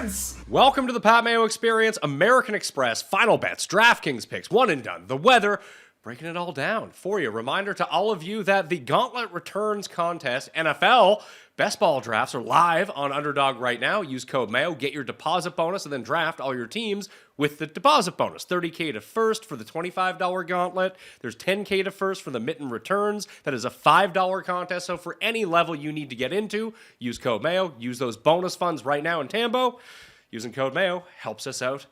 Experience! Welcome to the Pat Mayo Experience, American Express, final bets, DraftKings picks, one and done, the weather, breaking it all down for you. Reminder to all of you that the Gauntlet Returns Contest, NFL, best ball drafts are live on Underdog right now. Use code Mayo, get your deposit bonus, and then draft all your teams with the deposit bonus. $30K to first for the $25 gauntlet. There's $10K to first for the Mitten Returns. That is a $5 contest. So for any level you need to get into, use code Mayo. Use those bonus funds right now in Tambo. Using code Mayo helps us out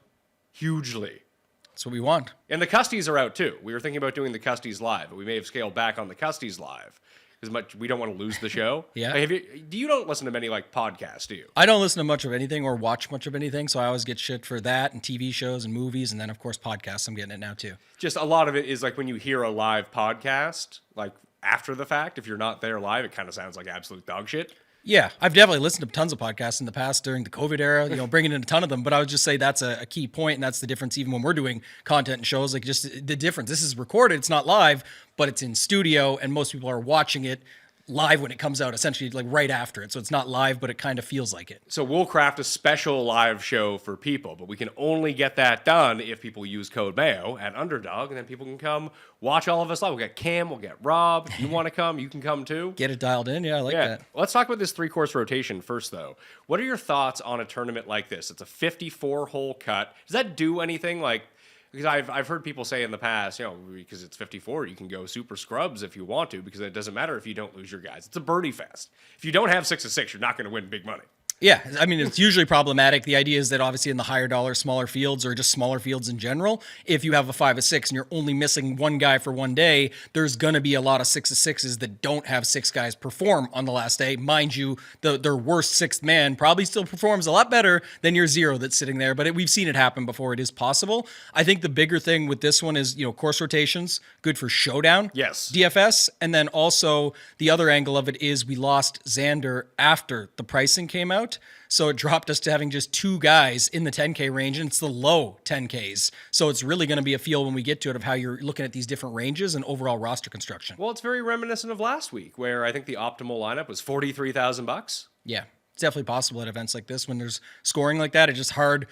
hugely. That's what we want. And the Custies are out too. We were thinking about doing the Custies live, but we may have scaled back on the Custies live. As much we don't want to lose the show. Yeah. You don't listen to many like podcasts, do you? I don't listen to much of anything or watch much of anything, so I always get shit for that and TV shows and movies, and then of course podcasts. I'm getting it now too. Just a lot of it is like when you hear a live podcast, like after the fact, if you're not there live, it kind of sounds like absolute dog shit. Yeah, I've definitely listened to tons of podcasts in the past during the COVID era, bringing in a ton of them. But I would just say that's a key point, and that's the difference even when we're doing content and shows. Like just the difference. This is recorded, it's not live, but it's in studio, and most people are watching it live when it comes out, essentially like right after it. So it's not live, but it kind of feels like it. So we'll craft a special live show for people, but we can only get that done if people use code Mayo at Underdog, and then people can come watch all of us live. We'll get Cam, we'll get Rob. If you want to come, you can come too. Get it dialed in. Yeah, I like that. Let's talk about this 3-course rotation first, though. What are your thoughts on a tournament like this? It's a 54-hole cut. Does that do anything like... Because I've heard people say in the past, because it's 54, you can go super scrubs if you want to, because it doesn't matter if you don't lose your guys. It's a birdie fest. If you don't have 6 of 6, you're not going to win big money. Yeah, I mean, it's usually problematic. The idea is that obviously in the higher dollar, smaller fields, or just smaller fields in general, if you have a 5 of 6 and you're only missing one guy for one day, there's going to be a lot of 6 of 6s that don't have 6 guys perform on the last day. Mind you, their worst 6th man probably still performs a lot better than your 0 that's sitting there, but we've seen it happen before. It is possible. I think the bigger thing with this one is, course rotations, good for Showdown. Yes. DFS, and then also the other angle of it is we lost Xander after the pricing came out. So it dropped us to having just 2 guys in the 10K range, and it's the low 10Ks. So it's really going to be a feel when we get to it of how you're looking at these different ranges and overall roster construction. Well, it's very reminiscent of last week, where I think the optimal lineup was $43,000. Yeah, it's definitely possible at events like this when there's scoring like that. It's just hard.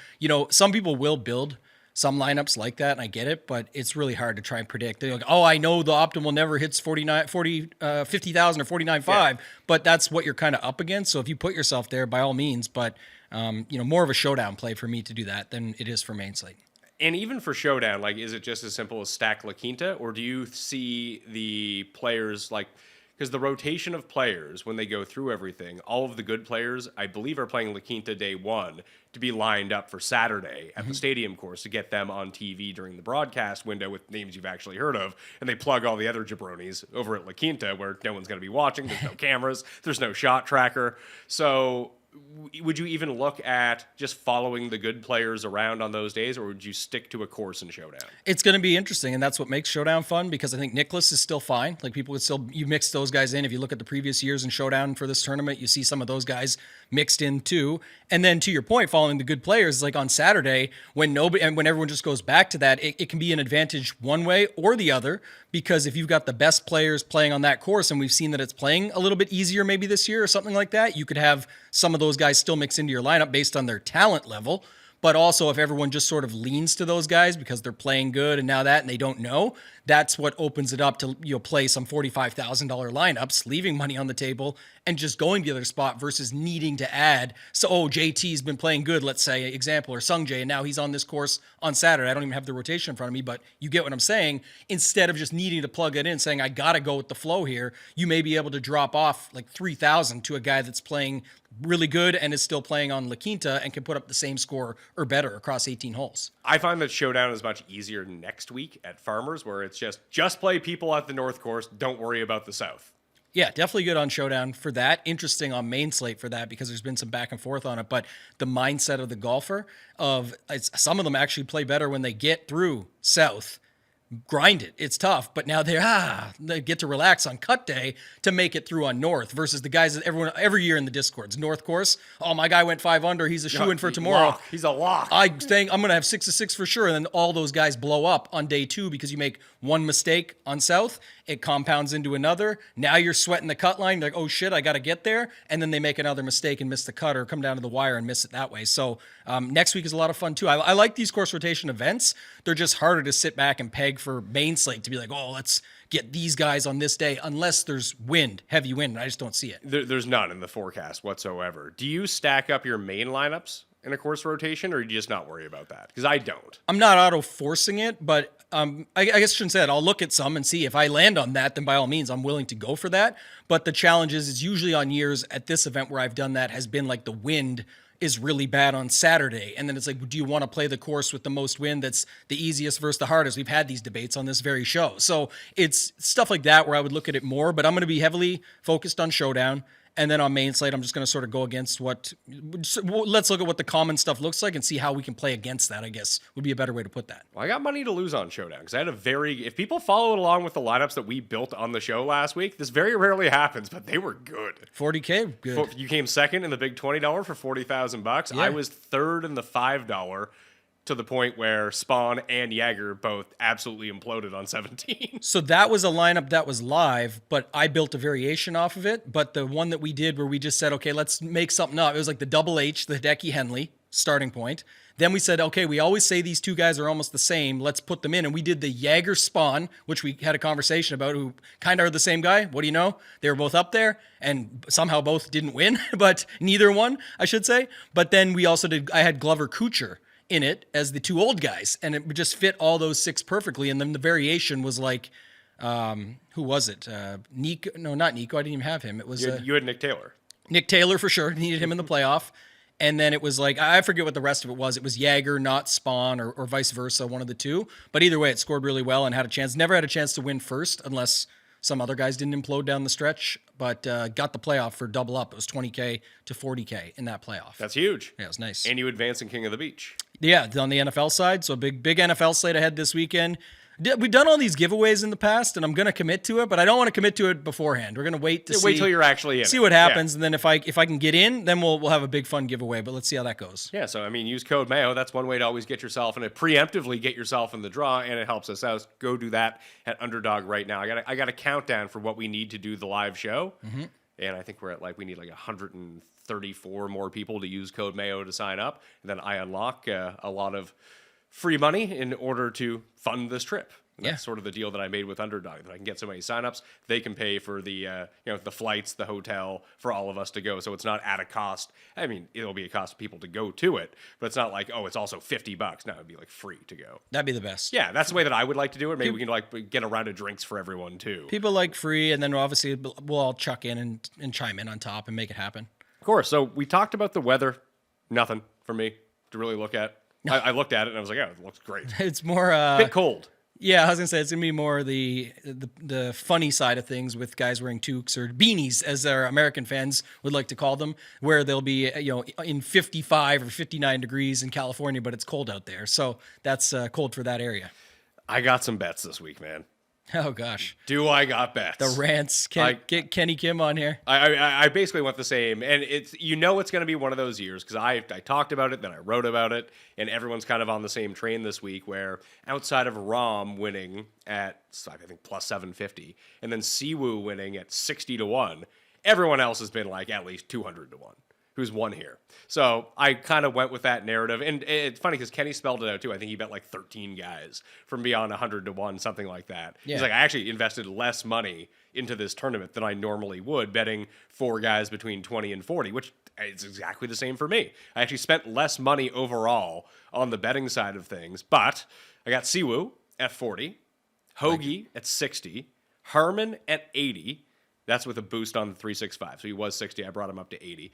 Some people will build some lineups like that, and I get it, but it's really hard to try and predict. They're like, I know the optimal never hits 50,000 or 49.5, but that's what you're kind of up against. So if you put yourself there, by all means, but more of a Showdown play for me to do that than it is for main slate. And even for Showdown, is it just as simple as stack La Quinta, or do you see the players because the rotation of players, when they go through everything, all of the good players, I believe, are playing La Quinta day 1 to be lined up for Saturday at the stadium course to get them on TV during the broadcast window with names you've actually heard of. And they plug all the other jabronis over at La Quinta where no one's going to be watching. There's no cameras. There's no shot tracker. So would you even look at just following the good players around on those days, or would you stick to a course in Showdown? It's going to be interesting, and that's what makes Showdown fun, because I think Nicholas is still fine. People would still, you mix those guys in. If you look at the previous years in Showdown for this tournament, you see some of those guys mixed in too. And then to your point, following the good players, like on Saturday, when everyone just goes back to that, it can be an advantage one way or the other, because if you've got the best players playing on that course, and we've seen that it's playing a little bit easier maybe this year or something like that, you could have some of those guys still mix into your lineup based on their talent level. But also if everyone just sort of leans to those guys because they're playing good and they don't know, that's what opens it up to play some $45,000 lineups, leaving money on the table and just going to the other spot versus needing to add. So, JT's been playing good, let's say, example, or Sung Jae, and now he's on this course on Saturday. I don't even have the rotation in front of me, but you get what I'm saying. Instead of just needing to plug it in, saying, I got to go with the flow here, you may be able to drop off like 3,000 to a guy that's playing really good and is still playing on La Quinta and can put up the same score or better across 18 holes. I find that Showdown is much easier next week at Farmers, where it's just play people at the North Course, don't worry about the South. Yeah, definitely good on Showdown for that. Interesting on main slate for that, because there's been some back and forth on it. But the mindset of the golfer some of them actually play better when they get through South grind it. It's tough, but now they get to relax on cut day to make it through on North versus the guys that every year in the Discords. North course, oh, my guy went 5 under. He's a shoe-in for tomorrow. Lock. He's a lock. I'm going to have 6 of 6 for sure. And then all those guys blow up on day 2 because you make one mistake on South. It compounds into another. Now you're sweating the cut line. You're like, oh shit, I got to get there. And then they make another mistake and miss the cut or come down to the wire and miss it that way. So next week is a lot of fun too. I like these course rotation events. They're just harder to sit back and peg for main slate to be like, oh, let's get these guys on this day unless there's heavy wind. And I just don't see it. There's none in the forecast whatsoever. Do you stack up your main lineups in a course rotation, or do you just not worry about that? Because I don't. I'm not auto-forcing it, but I guess I shouldn't say that. I'll look at some and see if I land on that, then by all means, I'm willing to go for that. But the challenge is it's usually on years at this event where I've done that has been like the wind is really bad on Saturday. And then it's like, do you want to play the course with the most wind that's the easiest versus the hardest? We've had these debates on this very show. So it's stuff like that where I would look at it more, but I'm going to be heavily focused on Showdown. And then on main slate, I'm just going to sort of go against let's look at what the common stuff looks like and see how we can play against that, I guess, would be a better way to put that. Well, I got money to lose on Showdown because I had if people followed along with the lineups that we built on the show last week, this very rarely happens, but they were good. 40K, good. You came second in the big $20 for $40,000. Yeah. I was third in the $5 to the point where Spawn and Jaeger both absolutely imploded on 17. So that was a lineup that was live, but I built a variation off of it. But the one that we did where we just said, okay, let's make something up. It was like the double H, the Hideki Henley starting point. Then we said, okay, we always say these two guys are almost the same. Let's put them in. And we did the Jaeger Spawn, which we had a conversation about, who kind of are the same guy. What do you know? They were both up there and somehow both didn't win, but neither one, I should say. But then we also I had Glover Kuchar in it as the two old guys, and it just fit all those 6 perfectly. And then the variation was like, who was it? Nico? No, not Nico. I didn't even have him. It was You had Nick Taylor. Nick Taylor for sure. Needed him in the playoff. And then it was like, I forget what the rest of it was. It was Jaeger, not Spawn, or vice versa, one of the two. But either way, it scored really well and had a chance. Never had a chance to win first unless some other guys didn't implode down the stretch, but got the playoff for double up. It was 20K to 40K in that playoff. That's huge. Yeah, it was nice. And you advance in King of the Beach. Yeah, on the NFL side. So big NFL slate ahead this weekend. We've done all these giveaways in the past, and I'm going to commit to it, but I don't want to commit to it beforehand. We're going to wait to wait till you're actually in. See what happens, and then if I can get in, then we'll have a big fun giveaway. But let's see how that goes. Yeah, so I mean, use code Mayo. That's one way to always get yourself and preemptively get yourself in the draw, and it helps us out. Go do that at Underdog right now. I got a countdown for what we need to do the live show, and I think we're at we need 134 more people to use code Mayo to sign up, and then I unlock a lot of free money in order to fund this trip. And that's sort of the deal that I made with Underdog, that I can get so many signups, they can pay for the the flights, the hotel, for all of us to go. So it's not at a cost. I mean, it'll be a cost to people to go to it, but it's not like, oh, it's also $50. No, it'd be free to go. That'd be the best. Yeah, that's the way that I would like to do it. Maybe we can get a round of drinks for everyone too. People like free, and then obviously we'll all chuck in and chime in on top and make it happen. Of course. So we talked about the weather. Nothing for me to really look at. I looked at it and I was like, oh, it looks great. It's more bit cold. Yeah, I was gonna say it's gonna be more the funny side of things with guys wearing toques or beanies, as our American fans would like to call them, where they'll be in 55 or 59 degrees in California, but it's cold out there. So that's cold for that area. I got some bets this week, man. Oh gosh, do I got bets? The rants. Get Kenny Kim on here. I basically went the same, and it's going to be one of those years because I talked about it, then I wrote about it, and everyone's kind of on the same train this week. Where outside of Rom winning at I think plus 750, and then Siwoo winning at 60-1, everyone else has been at least 200-1. Who's won here? So I kind of went with that narrative, and it's funny because Kenny spelled it out too. I think he bet 13 guys from beyond 100-1, something like that. Yeah. He's like, I actually invested less money into this tournament than I normally would, betting 4 guys between 20 and 40, which is exactly the same for me. I actually spent less money overall on the betting side of things, but I got Siwoo at 40, Hoagie at 60, Harmon at 80. That's with a boost on the 365. So he was 60. I brought him up to 80.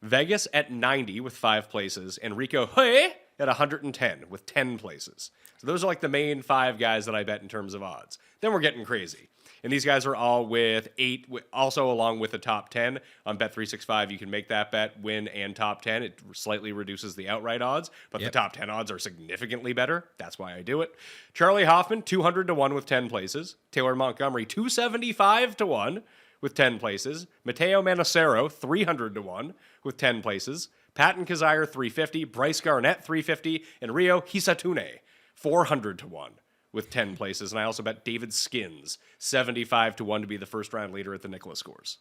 Vegas at 90 with 5 places, and Rico Hui at 110 with 10 places. So those are the main 5 guys that I bet in terms of odds. Then we're getting crazy. And these guys are all with 8, also along with the top 10. On Bet365, you can make that bet, win and top 10. It slightly reduces the outright odds, but the top 10 odds are significantly better. That's why I do it. Charlie Hoffman, 200 to 1 with 10 places. Taylor Montgomery, 275 to 1 with 10 places. Mateo Manacero, 300 to 1 with 10 places. Patton Kizzire, 350. Bryce Garnett, 350. And Rio Hisatune, 400 to 1 with 10 places. And I also bet David Skins, 75 to 1 to be the first round leader at the Nicklaus scores.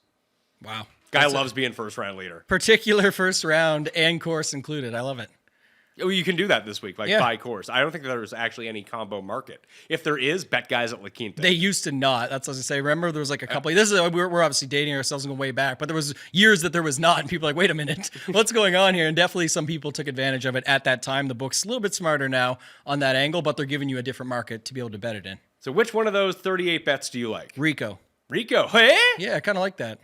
Wow. Guy loves being first round leader. Particular first round and course included. I love it. Oh, you can do that this week, by course. I don't think there's actually any combo market. If there is, bet guys at La Quinta. They used to not. That's what I was going to say. Remember, there was like a couple. We're obviously dating ourselves and going way back, but there was years that there was not, and people are like, wait a minute, what's going on here? And definitely some people took advantage of it at that time. The book's a little bit smarter now on that angle, but they're giving you a different market to be able to bet it in. So which one of those 38 bets do you like? Rico. Hey? Yeah, I kind of like that.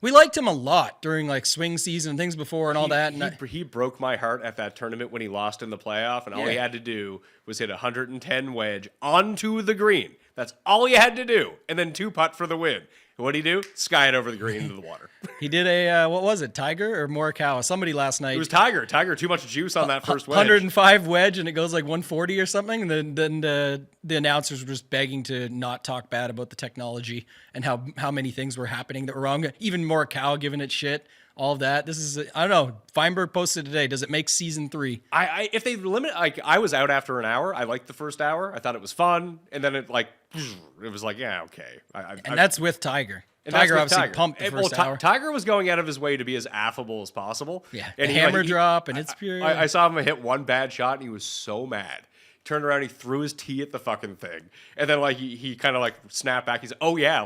We liked him a lot during like swing season and things before and all that. And he broke my heart at that tournament when he lost in the playoff, and all he had to do was hit a 110 wedge onto the green. That's all he had to do, and then 2-putt for the win. And what did he do? Sky it over the green into the water. He did a, what was it, Tiger or Morikawa? Somebody last night. It was Tiger. Tiger, too much juice on that first wedge. 105 wedge, and it goes like 140 or something. And then the announcers were just begging to not talk bad about the technology and how many things were happening that were wrong. Even Morikawa giving it shit. All of that. This is, I don't know. Feinberg posted today. Does it make season 3? If they limit, I was out after an hour. I liked the first hour. I thought it was fun, and then it was like, yeah, okay. That's with Tiger. Tiger obviously pumped the first hour. Tiger was going out of his way to be as affable as possible. Yeah, and hammer drop, and it's pure. I saw him hit one bad shot, and he was so mad. Turned around, he threw his tee at the fucking thing, and then he kind of snapped back. He's, oh yeah,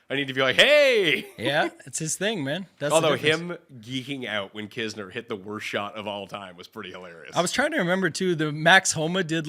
I need to be like, hey. Yeah, it's his thing, man. Although him geeking out when Kisner hit the worst shot of all time was pretty hilarious. I was trying to remember too. The Max Homa did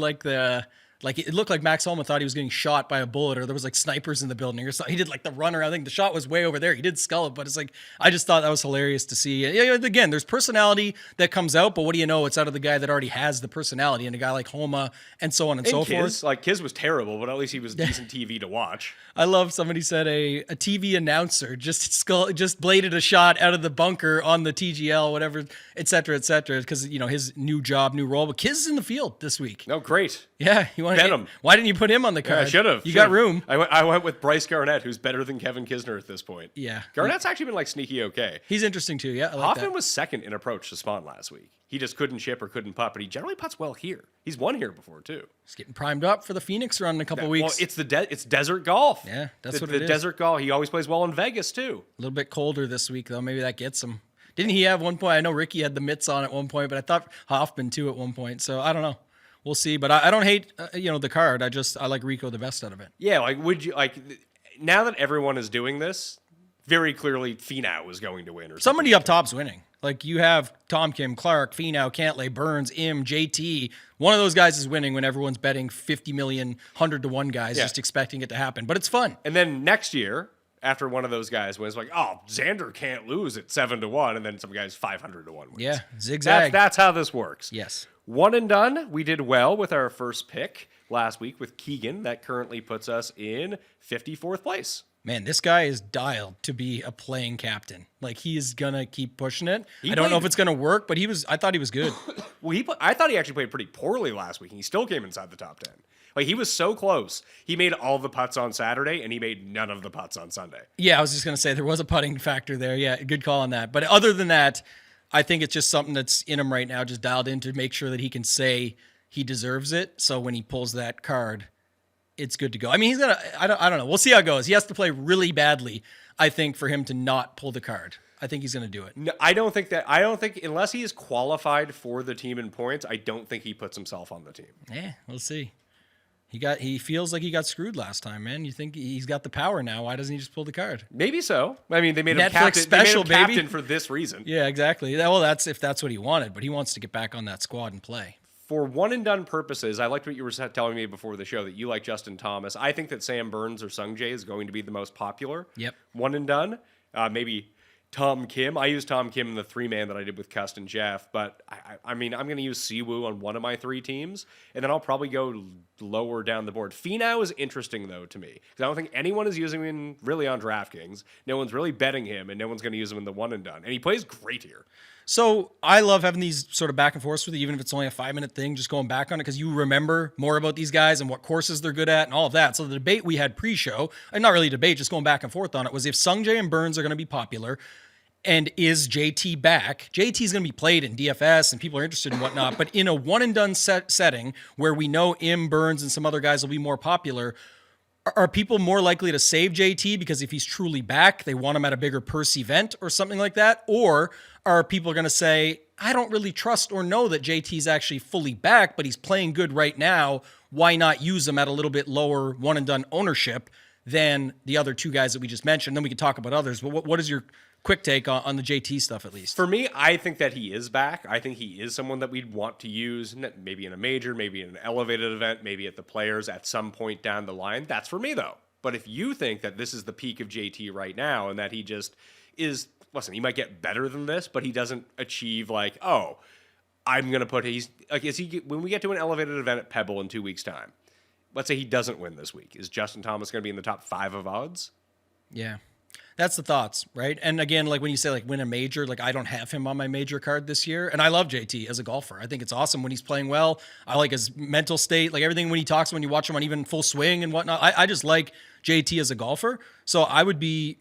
it looked like Max Homa thought he was getting shot by a bullet, or there was snipers in the building or something. He did the runner. I think the shot was way over there. He did skull it, but it's I just thought that was hilarious to see. Again, there's personality that comes out, but what do you know? It's out of the guy that already has the personality, and a guy like Homa and so on and so forth. Kiz was terrible, but at least he was decent TV to watch. I love somebody said a TV announcer just bladed a shot out of the bunker on the TGL, whatever, et cetera, because his new job, new role. But Kiz is in the field this week. No, great. Yeah, you want bet him. Why didn't you put him on the card? I should have. You got room. I went with Bryce Garnett, who's better than Kevin Kisner at this point. Yeah, Garnett's actually been sneaky okay. He's interesting too. Yeah, I like Hoffman that. was second in approach to Spawn last week. He just couldn't chip or couldn't putt, but he generally putts well here. He's won here before too. He's getting primed up for the Phoenix run in a couple weeks. Well, it's desert golf. Yeah, that's what it is. The desert golf. He always plays well in Vegas too. A little bit colder this week though. Maybe that gets him. Didn't he have one point? I know Ricky had the mitts on at one point, but I thought Hoffman too at one point. So I don't know. We'll see. But I don't hate the card. I like Rico the best out of it. Yeah, would you now that everyone is doing this? Very clearly, Finau is going to win. Or somebody up top's winning. You have Tom Kim, Clark, Finau, Cantlay, Burns, JT. One of those guys is winning when everyone's betting 50 million, 100 to 1 guys, just expecting it to happen. But it's fun. And then next year, after one of those guys wins, Xander can't lose at 7 to 1, and then some guys 500 to 1 wins. Yeah, zigzag. That's how this works. Yes. One and done. We did well with our first pick last week with Keegan. That currently puts us in 54th place. Man, this guy is dialed to be a playing captain. He is going to keep pushing it. I don't know if it's going to work, but I thought he was good. I thought he actually played pretty poorly last week, and he still came inside the top 10. He was so close. He made all the putts on Saturday, and he made none of the putts on Sunday. Yeah, I was just going to say there was a putting factor there. Yeah, good call on that. But other than that, I think it's just something that's in him right now, just dialed in to make sure that he can say he deserves it. So when he pulls that card, it's good to go. I mean, he's gonna. I don't know. We'll see how it goes. He has to play really badly, I think, for him to not pull the card. I think he's gonna do it. No, I don't think unless he is qualified for the team in points, I don't think he puts himself on the team. Yeah, we'll see. He feels like he got screwed last time, man. You think he's got the power now? Why doesn't he just pull the card? Maybe so. I mean, they made him Netflix captain. Special, they made him baby. captain for this reason. Yeah, exactly. Well, that's if that's what he wanted, but he wants to get back on that squad and play. For one and done purposes, I liked what you were telling me before the show that you like Justin Thomas. I think that Sam Burns or Sung Jae is going to be the most popular. Yep. One and done. Maybe Tom Kim. I used Tom Kim in the 3-man that I did with Cust and Jeff, but I mean, I'm going to use Siwoo on one of my 3 teams, and then I'll probably go lower down the board. Finau is interesting, though, to me, because I don't think anyone is using him really on DraftKings. No one's really betting him, and no one's going to use him in the one and done. And he plays great here. So I love having these sort of back and forths with you, even if it's only a 5-minute thing, just going back on it because you remember more about these guys and what courses they're good at and all of that. So the debate we had pre-show, and not really a debate, just going back and forth on it, was if Sungjae and Burns are going to be popular, and is JT back? JT is going to be played in DFS and people are interested in whatnot, but in a one and done setting where we know Burns and some other guys will be more popular, are people more likely to save JT because if he's truly back, they want him at a bigger purse event or something like that? Or are people going to say, I don't really trust or know that JT's actually fully back, but he's playing good right now. Why not use him at a little bit lower one and done ownership than the other 2 guys that we just mentioned? Then we can talk about others. But what is your quick take on the JT stuff, at least? For me, I think that he is back. I think he is someone that we'd want to use, maybe in a major, maybe in an elevated event, maybe at the Players at some point down the line. That's for me, though. But if you think that this is the peak of JT right now and that he just is, listen, he might get better than this, but he doesn't achieve like, oh, I'm going to put, he's like, is he, when we get to an elevated event at Pebble in 2 weeks' time, let's say he doesn't win this week, is Justin Thomas going to be in the top 5 of odds? Yeah. That's the thoughts, right? And again, like when you say like win a major, like I don't have him on my major card this year. And I love JT as a golfer. I think it's awesome when he's playing well. I like his mental state, like everything when he talks, when you watch him on even full swing and whatnot. I just like JT as a golfer. So I would be,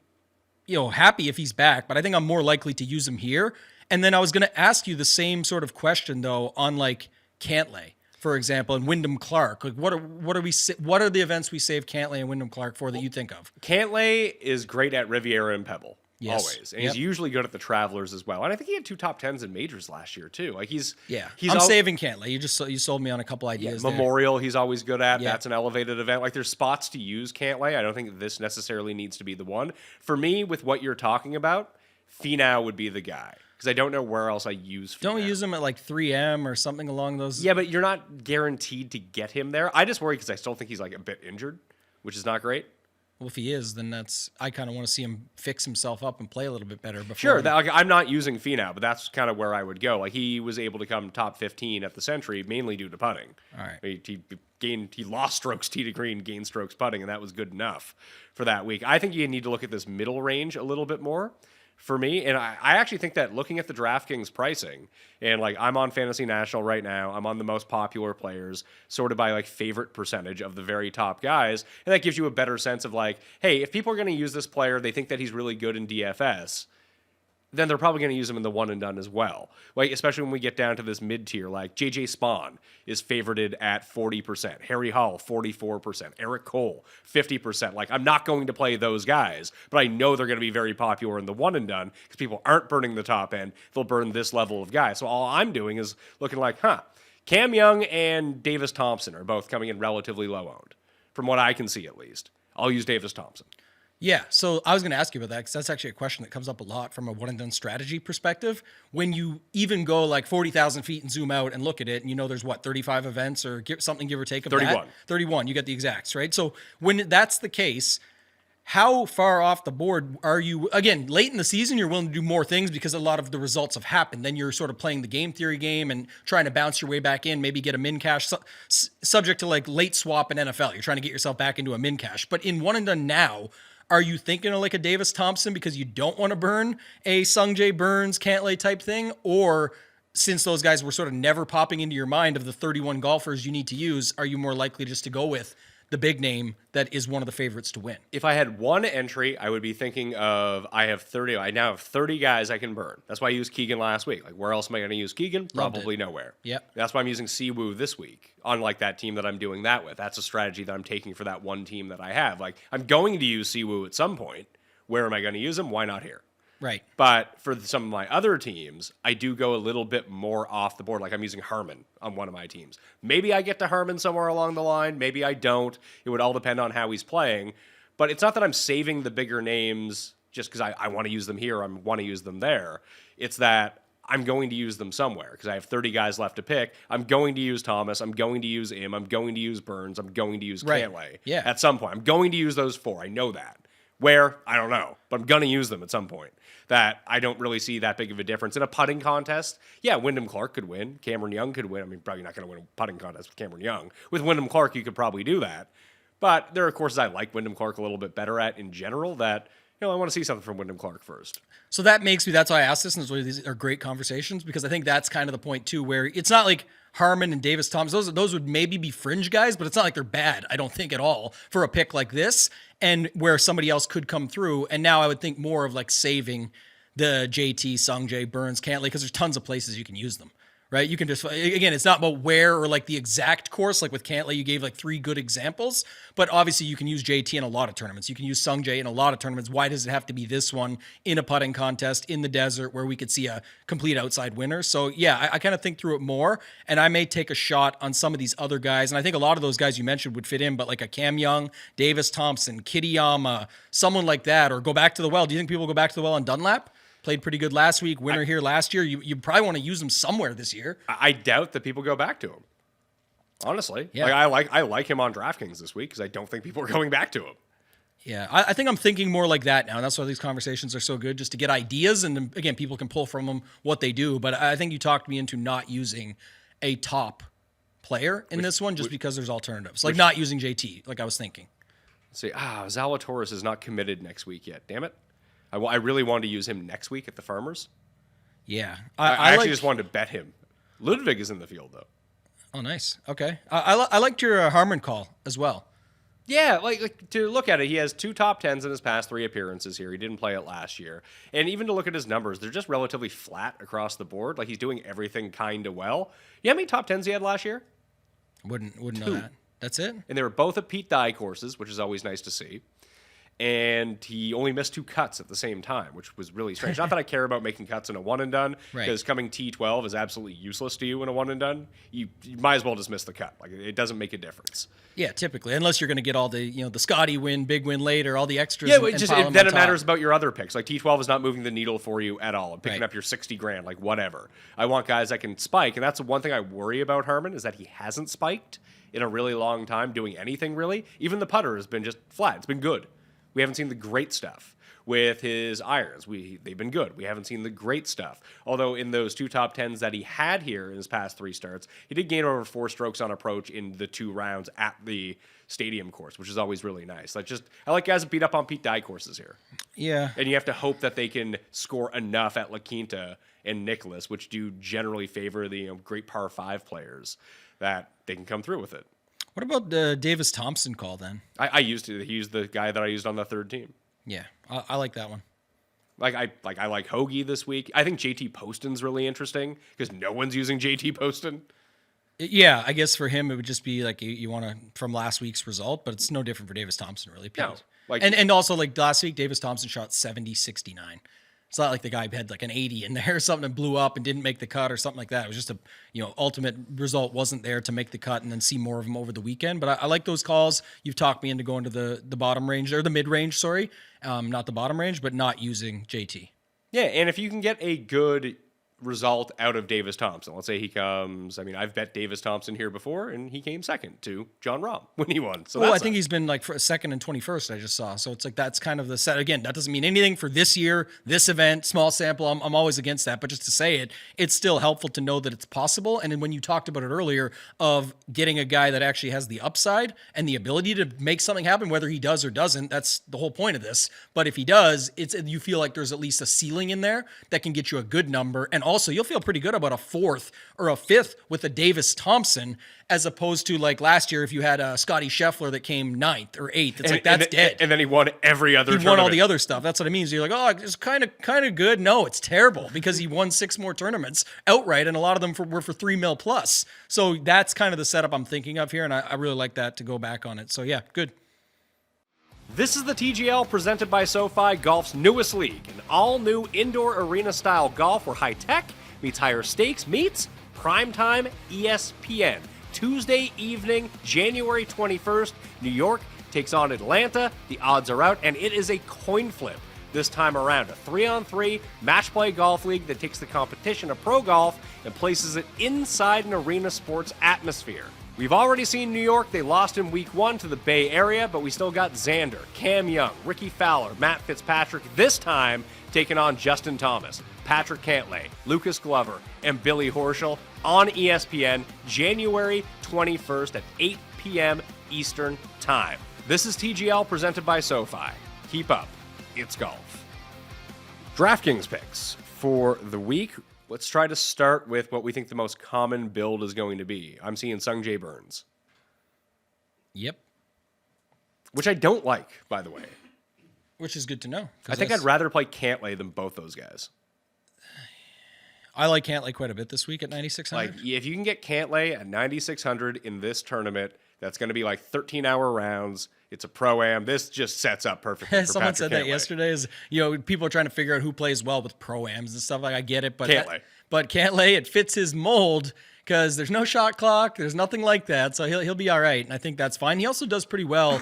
happy if he's back, but I think I'm more likely to use him here. And then I was going to ask you the same sort of question though on like Cantlay, for example, and Wyndham Clark. Like what are the events we save Cantlay and Wyndham Clark for that you think of? Cantlay is great at Riviera and Pebble. Yes. Always. And he's usually good at the Travelers as well. And I think he had 2 top 10s in majors last year too. Like he's saving Cantlay. You sold me on a couple ideas. Memorial he's always good at. Yeah. That's an elevated event. Like there's spots to use Cantlay. I don't think this necessarily needs to be the one. For me, with what you're talking about, Finau would be the guy. Because I don't know where else I use Finau. Don't we use him at like 3M or something along those? Yeah, but you're not guaranteed to get him there. I just worry because I still think he's like a bit injured, which is not great. Well, if he is, then I kind of want to see him fix himself up and play a little bit better. Sure, I'm not using Finau, but that's kind of where I would go. Like he was able to come top 15 at the Century mainly due to putting. All right, he lost strokes tee to green, gained strokes putting, and that was good enough for that week. I think you need to look at this middle range a little bit more. For me, and I actually think that looking at the DraftKings pricing, and like I'm on Fantasy National right now, I'm on the most popular players, sorted by like favorite percentage of the very top guys, and that gives you a better sense of like, hey, if people are going to use this player, they think that he's really good in DFS, then they're probably going to use him in the one and done as well. Like, especially when we get down to this mid tier, like JJ Spawn is favorited at 40%, Harry Hall 44%, Eric Cole 50%. Like, I'm not going to play those guys, but I know they're going to be very popular in the one and done because people aren't burning the top end. They'll burn this level of guy. So all I'm doing is looking like, Cam Young and Davis Thompson are both coming in relatively low owned, from what I can see at least. I'll use Davis Thompson. Yeah, so I was going to ask you about that because that's actually a question that comes up a lot from a one-and-done strategy perspective. When you even go like 40,000 feet and zoom out and look at it, and there's 35 events or something give or take of 31. that? 31. You get the exacts, right? So when that's the case, how far off the board are you? Again, late in the season, you're willing to do more things because a lot of the results have happened. Then you're sort of playing the game theory game and trying to bounce your way back in, maybe get a min cash subject to like late swap in NFL. You're trying to get yourself back into a min cash. But in one and done now, are you thinking of like a Davis Thompson because you don't want to burn a Sungjae Burns, Cantlay type thing? Or since those guys were sort of never popping into your mind of the 31 golfers you need to use, are you more likely just to go with the big name that is one of the favorites to win? If I had one entry, I would be thinking of I now have 30 guys I can burn. That's why I used Keegan last week. Like, where else am I going to use Keegan? Probably nowhere. Yep. That's why I'm using Siwoo this week, unlike that team that I'm doing that with. That's a strategy that I'm taking for that one team that I have. Like, I'm going to use Siwoo at some point. Where am I going to use him? Why not here? Right. But for some of my other teams, I do go a little bit more off the board. Like I'm using Herman on one of my teams. Maybe I get to Herman somewhere along the line. Maybe I don't. It would all depend on how he's playing. But it's not that I'm saving the bigger names just because I want to use them here. I want to use them there. It's that I'm going to use them somewhere because I have 30 guys left to pick. I'm going to use Thomas. I'm going to use Im. I'm going to use Burns. I'm going to use Cantlay Yeah. at some point. I'm going to use those 4. I know that. Where? I don't know, but I'm going to use them at some point. That I don't really see that big of a difference. In a putting contest, yeah, Wyndham Clark could win. Cameron Young could win. I mean, probably not going to win a putting contest with Cameron Young. With Wyndham Clark, you could probably do that. But there are courses I like Wyndham Clark a little bit better at in general that, I want to see something from Wyndham Clark first. So that's why I asked this, and these are great conversations, because I think that's kind of the point too, where it's not like Harman and Davis Thompson, those would maybe be fringe guys, but it's not like they're bad, I don't think at all, for a pick like this, and where somebody else could come through. And now I would think more of like saving the JT, Sungjae, Burns, Cantlay, because there's tons of places you can use them. Right? You can just, again, it's not about where or like the exact course. Like with Cantlay, you gave like 3 good examples, but obviously you can use JT in a lot of tournaments. You can use Sungjae in a lot of tournaments. Why does it have to be this one in a putting contest in the desert where we could see a complete outside winner? So yeah, I kind of think through it more, and I may take a shot on some of these other guys. And I think a lot of those guys you mentioned would fit in, but like a Cam Young, Davis Thompson, Kitayama, someone like that, or go back to the well. Do you think people go back to the well on Dunlap? Played pretty good last week, winner here last year. You probably want to use him somewhere this year. I doubt that people go back to him. Honestly. Yeah. I like him on DraftKings this week because I don't think people are going back to him. Yeah, I think I'm thinking more like that now. And that's why these conversations are so good, just to get ideas. And again, people can pull from them what they do. But I think you talked me into not using a top player in this one just because there's alternatives. Like not using JT, like I was thinking. Let's see. Zalatoris is not committed next week yet. Damn it. I really wanted to use him next week at the Farmers. Yeah. I actually just wanted to bet him. Ludwig is in the field, though. Oh, nice. Okay. I liked your Harman call as well. Yeah, like to look at it, he has 2 top 10s in his past 3 appearances here. He didn't play it last year. And even to look at his numbers, they're just relatively flat across the board. Like he's doing everything kind of well. You know how many top 10s he had last year? Wouldn't know that. That's it? And they were both at Pete Dye courses, which is always nice to see. And he only missed 2 cuts at the same time, which was really strange. Not that I care about making cuts in a one and done, because coming T12 is absolutely useless to you in a one and done. You might as well just miss the cut. Like it doesn't make a difference. Yeah, typically, unless you're going to get all the the Scotty win, big win later, all the extras. Yeah, then it matters about your other picks. Like T12 is not moving the needle for you at all. Picking up your 60 grand, like whatever. I want guys that can spike, and that's the one thing I worry about Harman is that he hasn't spiked in a really long time, doing anything really. Even the putter has been just flat. It's been good. We haven't seen the great stuff with his irons. They've been good. We haven't seen the great stuff. Although in those 2 top 10s that he had here in his past 3 starts, he did gain over 4 strokes on approach in the 2 rounds at the stadium course, which is always really nice. I like guys that beat up on Pete Dye courses here. Yeah. And you have to hope that they can score enough at La Quinta and Nicklaus, which do generally favor the great par 5 players, that they can come through with it. What about the Davis Thompson call then? He used the guy that I used on the 3rd team. Yeah, I like that one. I like Hoagie this week. I think JT Poston's really interesting because no one's using JT Poston. Yeah, I guess for him it would just be like you want to from last week's result, but it's no different for Davis Thompson really. No, and also like last week Davis Thompson shot 70-69. It's not like the guy had like an 80 in there or something and blew up and didn't make the cut or something like that. It was just ultimate result wasn't there to make the cut and then see more of them over the weekend. But I like those calls. You've talked me into going to the bottom range or the mid range, sorry. Not the bottom range, but not using JT. Yeah, and if you can get a good result out of Davis Thompson, let's say he comes, I've bet Davis Thompson here before and he came second to John Rahm when he won. So I think he's been like for second and 21st I just saw. So it's like that's kind of the set. Again, that doesn't mean anything for this year, this event, small sample. I'm always against that, but just to say it's still helpful to know that it's possible. And then when you talked about it earlier of getting a guy that actually has the upside and the ability to make something happen, whether he does or doesn't, that's the whole point of this. But if he does, you feel like there's at least a ceiling in there that can get you a good number. And also you'll feel pretty good about a 4th or a 5th with a Davis Thompson, as opposed to like last year if you had a Scotty Scheffler that came 9th or 8th. It's that's dead. And then he won every other tournament. He won all the other stuff. That's what it means. You're like, oh, it's kind of good. No, it's terrible because he won 6 more tournaments outright, and a lot of them were for $3 million plus. So that's kind of the setup I'm thinking of here, and I really like that to go back on it. So yeah, good. This is the TGL presented by SoFi, golf's newest league, an all-new indoor arena-style golf where high-tech meets higher stakes meets primetime ESPN. Tuesday evening, January 21st, New York takes on Atlanta. The odds are out, and it is a coin flip this time around. A 3-on-3 match play golf league that takes the competition of pro golf and places it inside an arena sports atmosphere. We've already seen New York. They lost in week 1 to the Bay Area, but we still got Xander, Cam Young, Ricky Fowler, Matt Fitzpatrick, this time taking on Justin Thomas, Patrick Cantlay, Lucas Glover, and Billy Horschel on ESPN January 21st at 8 p.m. Eastern Time. This is TGL presented by SoFi. Keep up. It's golf. DraftKings picks for the week. Let's try to start with what we think the most common build is going to be. I'm seeing Sungjae Burns. Yep. Which I don't like, by the way. Which is good to know. I think I'd rather play Cantlay than both those guys. I like Cantlay quite a bit this week at 9,600. Like, if you can get Cantlay at 9,600 in this tournament, that's going to be like 13-hour rounds. It's a pro-am. This just sets up perfectly for Someone Patrick said that Cantlay. yesterday. Is people are trying to figure out who plays well with pro-ams and stuff. Like, I get it, but Cantlay. But Cantlay, it fits his mold because there's no shot clock. There's nothing like that. So he'll be all right. And I think that's fine. He also does pretty well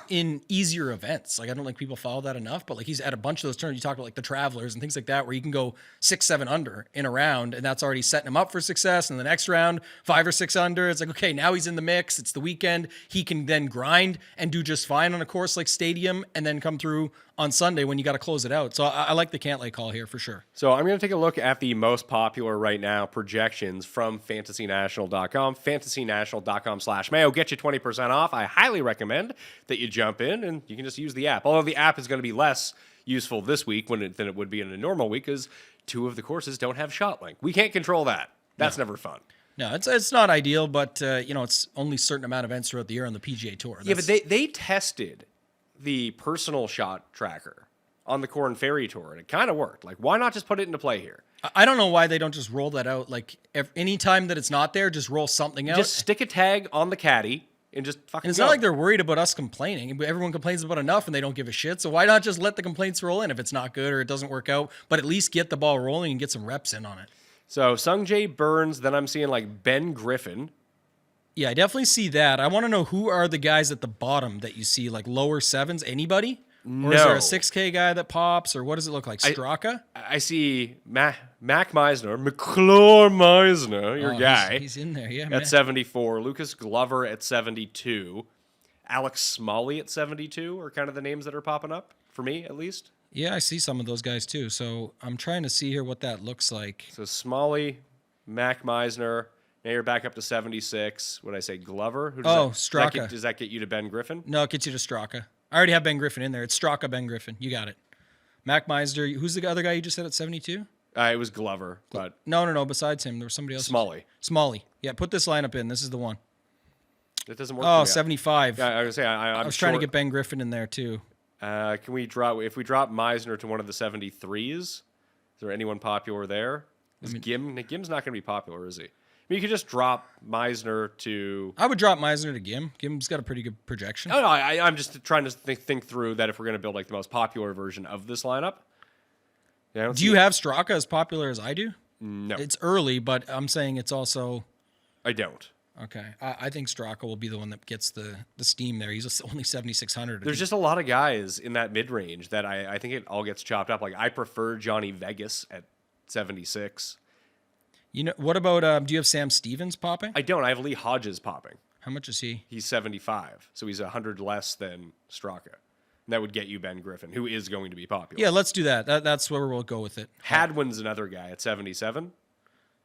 in easier events. Like, I don't think people follow that enough, but like he's at a bunch of those tournaments. You talk about like the Travelers and things like that, where you can go 6-7 under in a round, and that's already setting him up for success. And the next round, 5 or 6 under. It's like, okay, now he's in the mix. It's the weekend. He can then grind and do just fine on a course like Stadium, and then come through on Sunday when you got to close it out. So I like the Cantlay call here for sure. So I'm going to take a look at the most popular right now projections from fantasynational.com. Fantasynational.com/Mayo. Get you 20% off. I highly recommend that you jump in, and you can just use the app. Although the app is going to be less useful this week than it would be in a normal week because 2 of the courses don't have shot link. We can't control that. That's never fun. No, it's not ideal, but it's only a certain amount of events throughout the year on the PGA Tour. Yeah, but they tested the personal shot tracker on the Corn Ferry Tour, and it kind of worked. Like, why not just put it into play here? I don't know why they don't just roll that out. Like, any time that it's not there, just roll something out. Just stick a tag on the caddy and just fucking And it's go. not like they're worried about us complaining. Everyone complains about enough and they don't give a shit. So why not just let the complaints roll in if it's not good or it doesn't work out, but at least get the ball rolling and get some reps in on it. So Sungjae Burns, then I'm seeing like Ben Griffin. Yeah, I definitely see that. I want to know who are the guys at the bottom that you see, like lower 7s? Anybody? Or is there a 6K guy that pops, or what does it look like? Straka? I see Mac Meisner, McClure Meisner, your guy. He's in there, yeah. At 74. Lucas Glover at 72. Alex Smalley at 72 are kind of the names that are popping up, for me at least. Yeah, I see some of those guys too. So I'm trying to see here what that looks like. So Smalley, Mac Meisner. Now you're back up to 76. Would I say Glover? Straka. Does that get you to Ben Griffin? No, it gets you to Straka. I already have Ben Griffin in there. It's Straka, Ben Griffin. You got it. Mac Meisner. Who's the other guy you just said at 72? It was Glover, but No. Besides him, there was somebody else. Smalley. Yeah, put this lineup in. This is the one. It doesn't work. Oh, for me. 75. Yeah, I was gonna say I was trying to get Ben Griffin in there too. Can we drop if we drop Meisner to one of the 73s? Is there anyone popular there? Is Gim's not going to be popular, is he? I mean, you could just drop Meisner to. I would drop Meisner to Gim. Gim's got a pretty good projection. No, I'm just trying to think through that if we're going to build like the most popular version of this lineup. Yeah, do you have Straka as popular as I do? No, It's early, but I'm saying it's also. I don't. Okay, I think Straka will be the one that gets the steam there. He's only 7,600. There's just a lot of guys in that mid range that I think it all gets chopped up. Like I prefer Johnny Vegas at 76. What about? Do you have Sam Stevens popping? I don't. I have Lee Hodges popping. How much is he? He's 75, so he's 100 less than Straka. And that would get you Ben Griffin, who is going to be popular. Yeah, let's do that. That's where we'll go with it. Hadwin's another guy at 77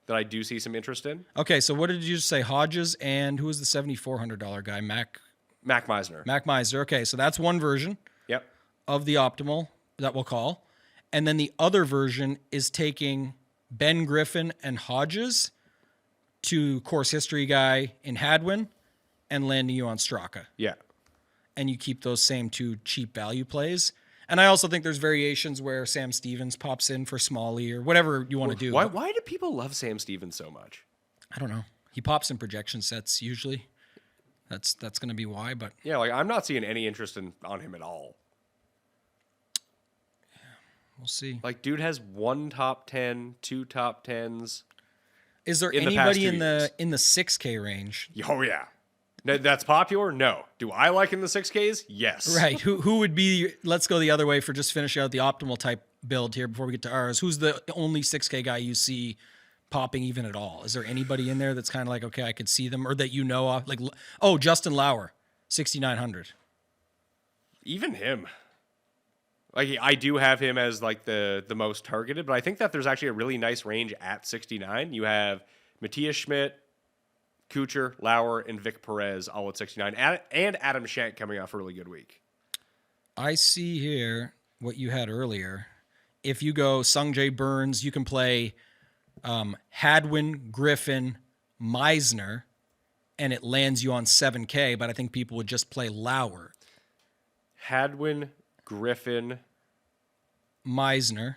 that I do see some interest in. Okay, so what did you just say? Hodges and who was the $7,400 guy? Mac Meisner. Mac Meisner. Okay, so that's one version Yep. of the optimal that we'll call. And then the other version is taking Ben Griffin and Hodges to course history guy in Hadwin and landing you on Straka. Yeah. And you keep those same 2 cheap value plays. And I also think there's variations where Sam Stevens pops in for Smalley or whatever you want to do. Why do people love Sam Stevens so much? I don't know. He pops in projection sets usually. That's going to be why. But yeah, like I'm not seeing any interest on him at all. Yeah, we'll see. Like, dude has 1 top 10, 2 top 10s. Is there in the past anybody 2 years. in the 6K range? Oh yeah. That's popular? No. Do I like in the 6Ks? Yes. Right. Who would be, let's go the other way for just finishing out the optimal type build here before we get to ours. Who's the only 6K guy you see popping even at all? Is there anybody in there that's kind of like, okay, I could see them, or that you know of? Like, oh, Justin Lauer, 6,900. Even him. Like, I do have him as like the most targeted, but I think that there's actually a really nice range at 69. You have Matthias Schmidt, Kucher, Lauer, and Vic Perez all at 69, and Adam Schenk coming off a really good week. I see here what you had earlier. If you go Sungjae Burns, you can play Hadwin, Griffin, Meisner, and it lands you on 7K, but I think people would just play Lauer. Hadwin, Griffin, Meisner.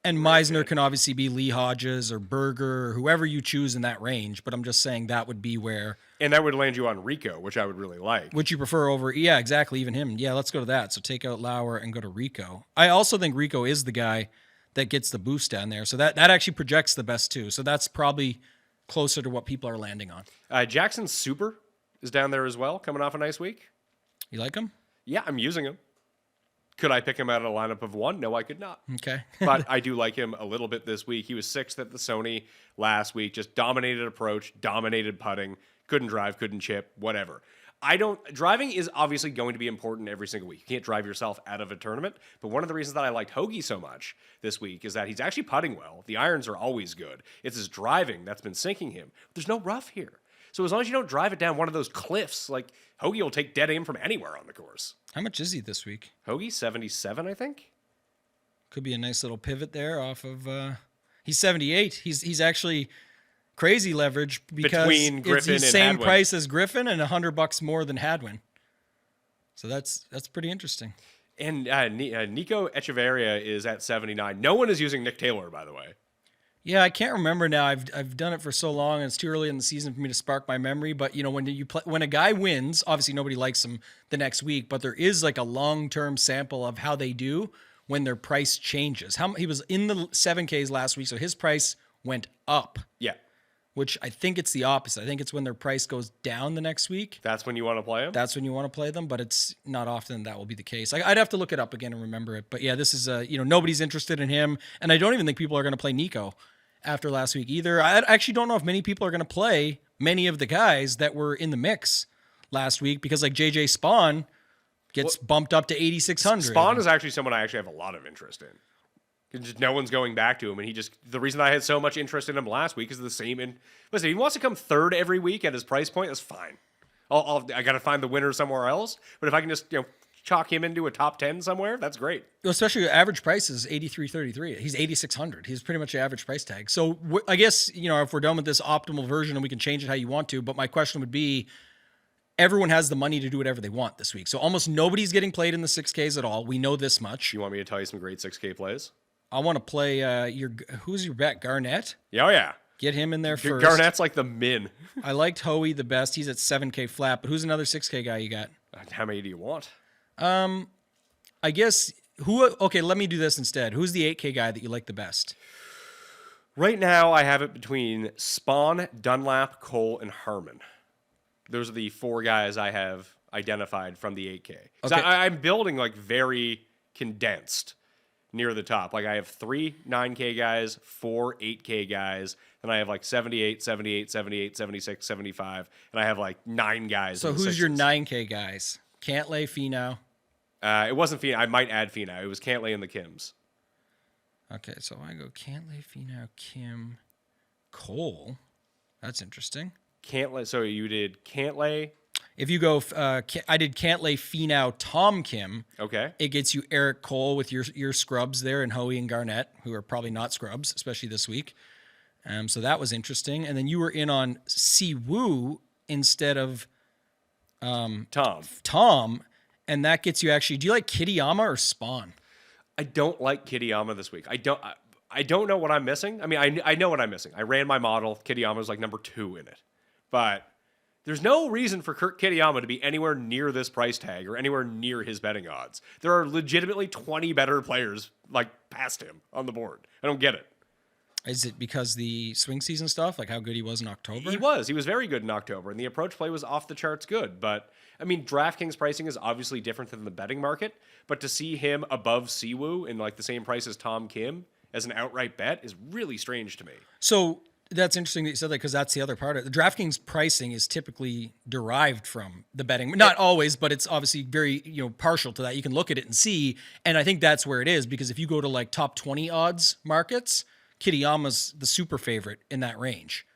And Meisner can obviously be Lee Hodges or Berger or whoever you choose in that range, but I'm just saying that would be where... And that would land you on Rico, which I would really like. Which you prefer over... Yeah, exactly, even him. Yeah, let's go to that. So take out Lauer and go to Rico. I also think Rico is the guy that gets the boost down there. So that actually projects the best too. So that's probably closer to what people are landing on. Jackson Super is down there as well, coming off a nice week. You like him? Yeah, I'm using him. Could I pick him out of a lineup of one? No, I could not. Okay. But I do like him a little bit this week. He was 6th at the Sony last week, just dominated approach, dominated putting, couldn't drive, couldn't chip, whatever. Driving is obviously going to be important every single week. You can't drive yourself out of a tournament, but one of the reasons that I liked Hoagie so much this week is that he's actually putting well. The irons are always good. It's his driving that's been sinking him. There's no rough here. So as long as you don't drive it down one of those cliffs, like Hoagie will take dead aim from anywhere on the course. How much is he this week? Hoagie, 77, I think. Could be a nice little pivot there off of... he's 78. He's actually crazy leverage because between Griffin it's the and same Hadwin. price as Griffin and $100 more than Hadwin. So that's pretty interesting. And Nico Echeverria is at 79. No one is using Nick Taylor, by the way. Yeah, I can't remember now. I've done it for so long, and it's too early in the season for me to spark my memory. But when a guy wins, obviously nobody likes him the next week. But there is like a long-term sample of how they do when their price changes. He was in the 7Ks last week, so his price went up. Yeah, which I think it's the opposite. I think it's when their price goes down the next week. That's when you want to play them? That's when you want to play them, but it's not often that will be the case. I'd have to look it up again and remember it. But yeah, this is, nobody's interested in him. And I don't even think people are going to play Nico after last week either. I actually don't know if many people are going to play many of the guys that were in the mix last week because like JJ Spawn gets bumped up to 8,600. Spawn is actually someone I actually have a lot of interest in. Just no one's going back to him, and the reason I had so much interest in him last week is the same. And listen, if he wants to come third every week at his price point, that's fine. I got to find the winner somewhere else. But if I can just chalk him into a top 10 somewhere, that's great. Especially average price is 8,333. He's 8,600. He's pretty much the average price tag. So I guess if we're done with this optimal version, and we can change it how you want to. But my question would be, everyone has the money to do whatever they want this week. So almost nobody's getting played in the 6Ks at all. We know this much. You want me to tell you some great 6K plays? I want to play who's your bet? Garnett? Yeah, oh yeah. Get him in there first. Garnett's like the min. I liked Hoey the best. He's at 7K flat. But who's another 6K guy you got? How many do you want? I guess okay, let me do this instead. Who's the 8K guy that you like the best? Right now, I have it between Spawn, Dunlap, Cole, and Harmon. Those are the 4 guys I have identified from the 8K. Okay. I'm building like very condensed near the top. Like I have 3 9K guys, 4 8K guys, then I have like 78, 78, 78, 76, 75, and I have like 9 guys. So who's your 9K guys? Cantlay, Finau. It wasn't Finau. I might add Finau. It was Cantlay and the Kims. Okay, so I go Cantlay, Finau, Kim, Cole. That's interesting. Cantlay. So you did Cantlay. If you go, I did Cantlay, Finau, Tom Kim. Okay. It gets you Eric Cole with your scrubs there and Hoey and Garnett, who are probably not scrubs, especially this week. So that was interesting. And then you were in on Siwoo instead of Tom. And that gets you actually, do you like Kitayama or Spawn? I don't like Kitayama this week. I don't know what I'm missing. I mean, I know what I'm missing. I ran my model. Kitayama's like number 2 in it. But there's no reason for Kurt Kitayama to be anywhere near this price tag or anywhere near his betting odds. There are legitimately 20 better players like past him on the board. I don't get it. Is it because the swing season stuff, like how good he was in October? He was very good in October, and the approach play was off the charts good. But, I mean, DraftKings pricing is obviously different than the betting market, but to see him above Siwoo in like the same price as Tom Kim as an outright bet is really strange to me. So that's interesting that you said that, because that's the other part of it. The DraftKings pricing is typically derived from the betting. Not always, but it's obviously very, partial to that. You can look at it and see. And I think that's where it is, because if you go to like top 20 odds markets, Kitayama's the super favorite in that range.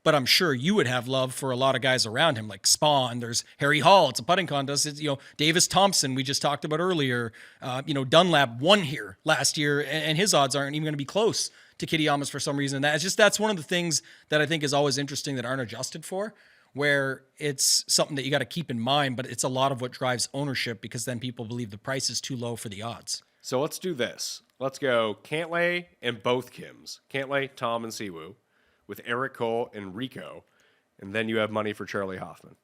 But I'm sure you would have love for a lot of guys around him, like Spawn. There's Harry Hall. It's a putting contest. It's, Davis Thompson, we just talked about earlier. Dunlap won here last year, and his odds aren't even going to be close to Kitayama's for some reason. That's one of the things that I think is always interesting that aren't adjusted for, where it's something that you got to keep in mind, but it's a lot of what drives ownership, because then people believe the price is too low for the odds. So let's do this. Let's go Cantlay and both Kims. Cantlay, Tom, and Siwoo, with Eric Cole and Rico. And then you have money for Charlie Hoffman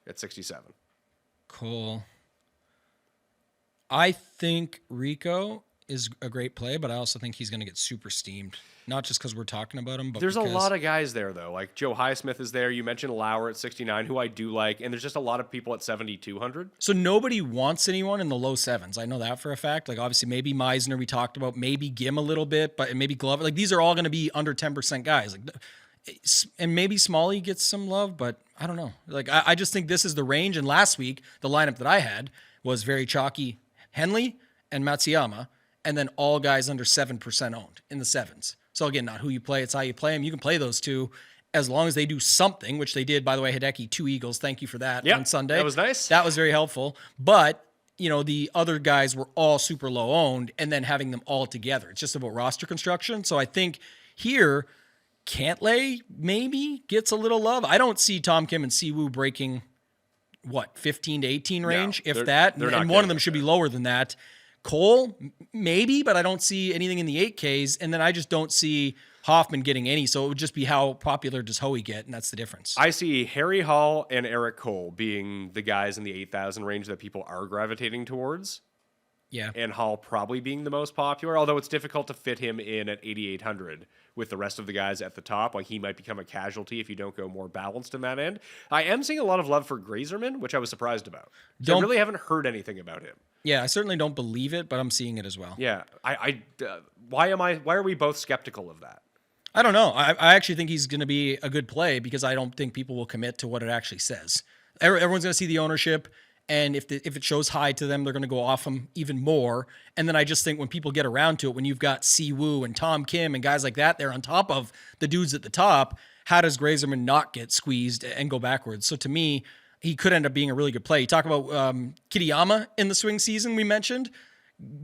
at 67. Cole. I think Rico is a great play, but I also think he's going to get super steamed. Not just because we're talking about him, but there's a lot of guys there, though. Like Joe Highsmith is there. You mentioned Lauer at 69, who I do like. And there's just a lot of people at 7,200. So nobody wants anyone in the low sevens. I know that for a fact. Like, obviously, maybe Meisner we talked about, maybe Gim a little bit, but maybe Glover. Like, these are all going to be under 10% guys. Like, and maybe Smalley gets some love, but I don't know. Like, I just think this is the range. And last week, the lineup that I had was very chalky. Henley and Matsuyama, and then all guys under 7% owned in the sevens. So again, not who you play, it's how you play them. You can play those two as long as they do something, which they did, by the way. Hideki, 2 eagles. Thank you for that on Sunday. That was nice. That was very helpful. But, the other guys were all super low owned, and then having them all together. It's just about roster construction. So I think here, Cantlay maybe gets a little love. I don't see Tom Kim and Siwoo breaking 15 to 18 range, if that. And one of them should be lower than that. Cole, maybe, but I don't see anything in the 8Ks. And then I just don't see Hoffman getting any. So it would just be how popular does Hoey get, and that's the difference. I see Harry Hall and Eric Cole being the guys in the 8,000 range that people are gravitating towards. Yeah. And Hall probably being the most popular, although it's difficult to fit him in at 8,800 with the rest of the guys at the top. Like, he might become a casualty if you don't go more balanced in that end. I am seeing a lot of love for Grazerman, which I was surprised about. I really haven't heard anything about him. Yeah, I certainly don't believe it, but I'm seeing it as well. Yeah. Why are we both skeptical of that? I don't know. I actually think he's going to be a good play, because I don't think people will commit to what it actually says. Everyone's going to see the ownership. And if it shows high to them, they're going to go off him even more. And then I just think when people get around to it, when you've got Siwoo and Tom Kim and guys like that, they're on top of the dudes at the top, how does Grazerman not get squeezed and go backwards? So to me, he could end up being a really good play. You talk about Kitayama in the swing season we mentioned.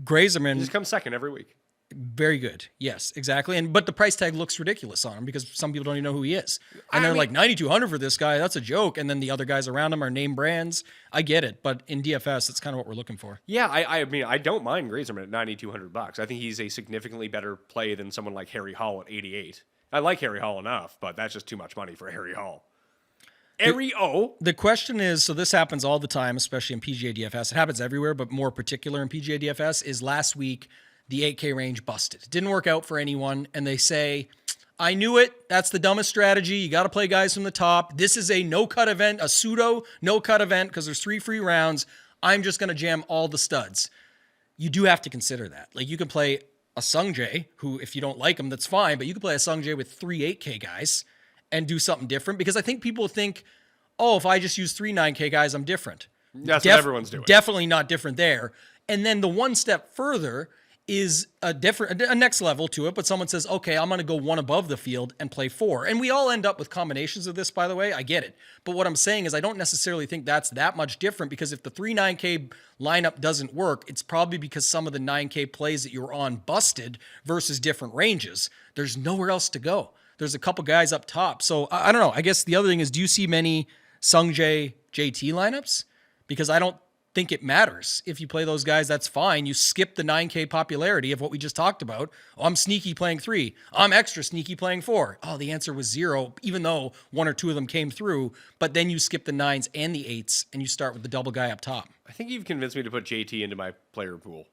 Grazerman. He just comes second every week. Very good. Yes, exactly. But the price tag looks ridiculous on him, because some people don't even know who he is. And they're like, 9,200 for this guy. That's a joke. And then the other guys around him are name brands. I get it. But in DFS, that's kind of what we're looking for. Yeah, I mean, I don't mind Grazerman at $9,200. I think he's a significantly better play than someone like Harry Hall at 88. I like Harry Hall enough, but that's just too much money for Harry Hall. The question is, so this happens all the time, especially in PGA DFS. It happens everywhere, but more particular in PGA DFS, is last week the 8K range busted. It didn't work out for anyone, and they say, I knew it. That's the dumbest strategy. You got to play guys from the top. This is a no-cut event, a pseudo no-cut event, because there's 3 free rounds. I'm just going to jam all the studs. You do have to consider that. Like, you can play a Sungjae, who, if you don't like him, that's fine, but you can play a Sungjae with 3 8K guys and do something different, because I think people think, oh, if I just use 3 9K guys, I'm different. That's what everyone's doing. Definitely not different there. And then the one step further is a next level to it, but someone says, okay, I'm going to go one above the field and play 4. And we all end up with combinations of this, by the way. I get it. But what I'm saying is I don't necessarily think that's that much different, because if the 3 9K lineup doesn't work, it's probably because some of the 9K plays that you're on busted versus different ranges. There's nowhere else to go. There's a couple guys up top. So I don't know. I guess the other thing is, do you see many Sungjae JT lineups? Because I don't think it matters. If you play those guys, that's fine. You skip the 9K popularity of what we just talked about. Oh, I'm sneaky playing 3. I'm extra sneaky playing 4. Oh, the answer was 0, even though 1 or 2 of them came through. But then you skip the 9s and the 8s, and you start with the double guy up top. I think you've convinced me to put JT into my player pool.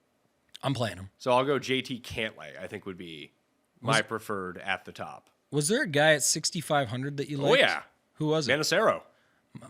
I'm playing him. So I'll go JT Cantlay, I think would be my preferred at the top. Was there a guy at 6,500 that you liked? Oh, yeah. Who was it? Manacero.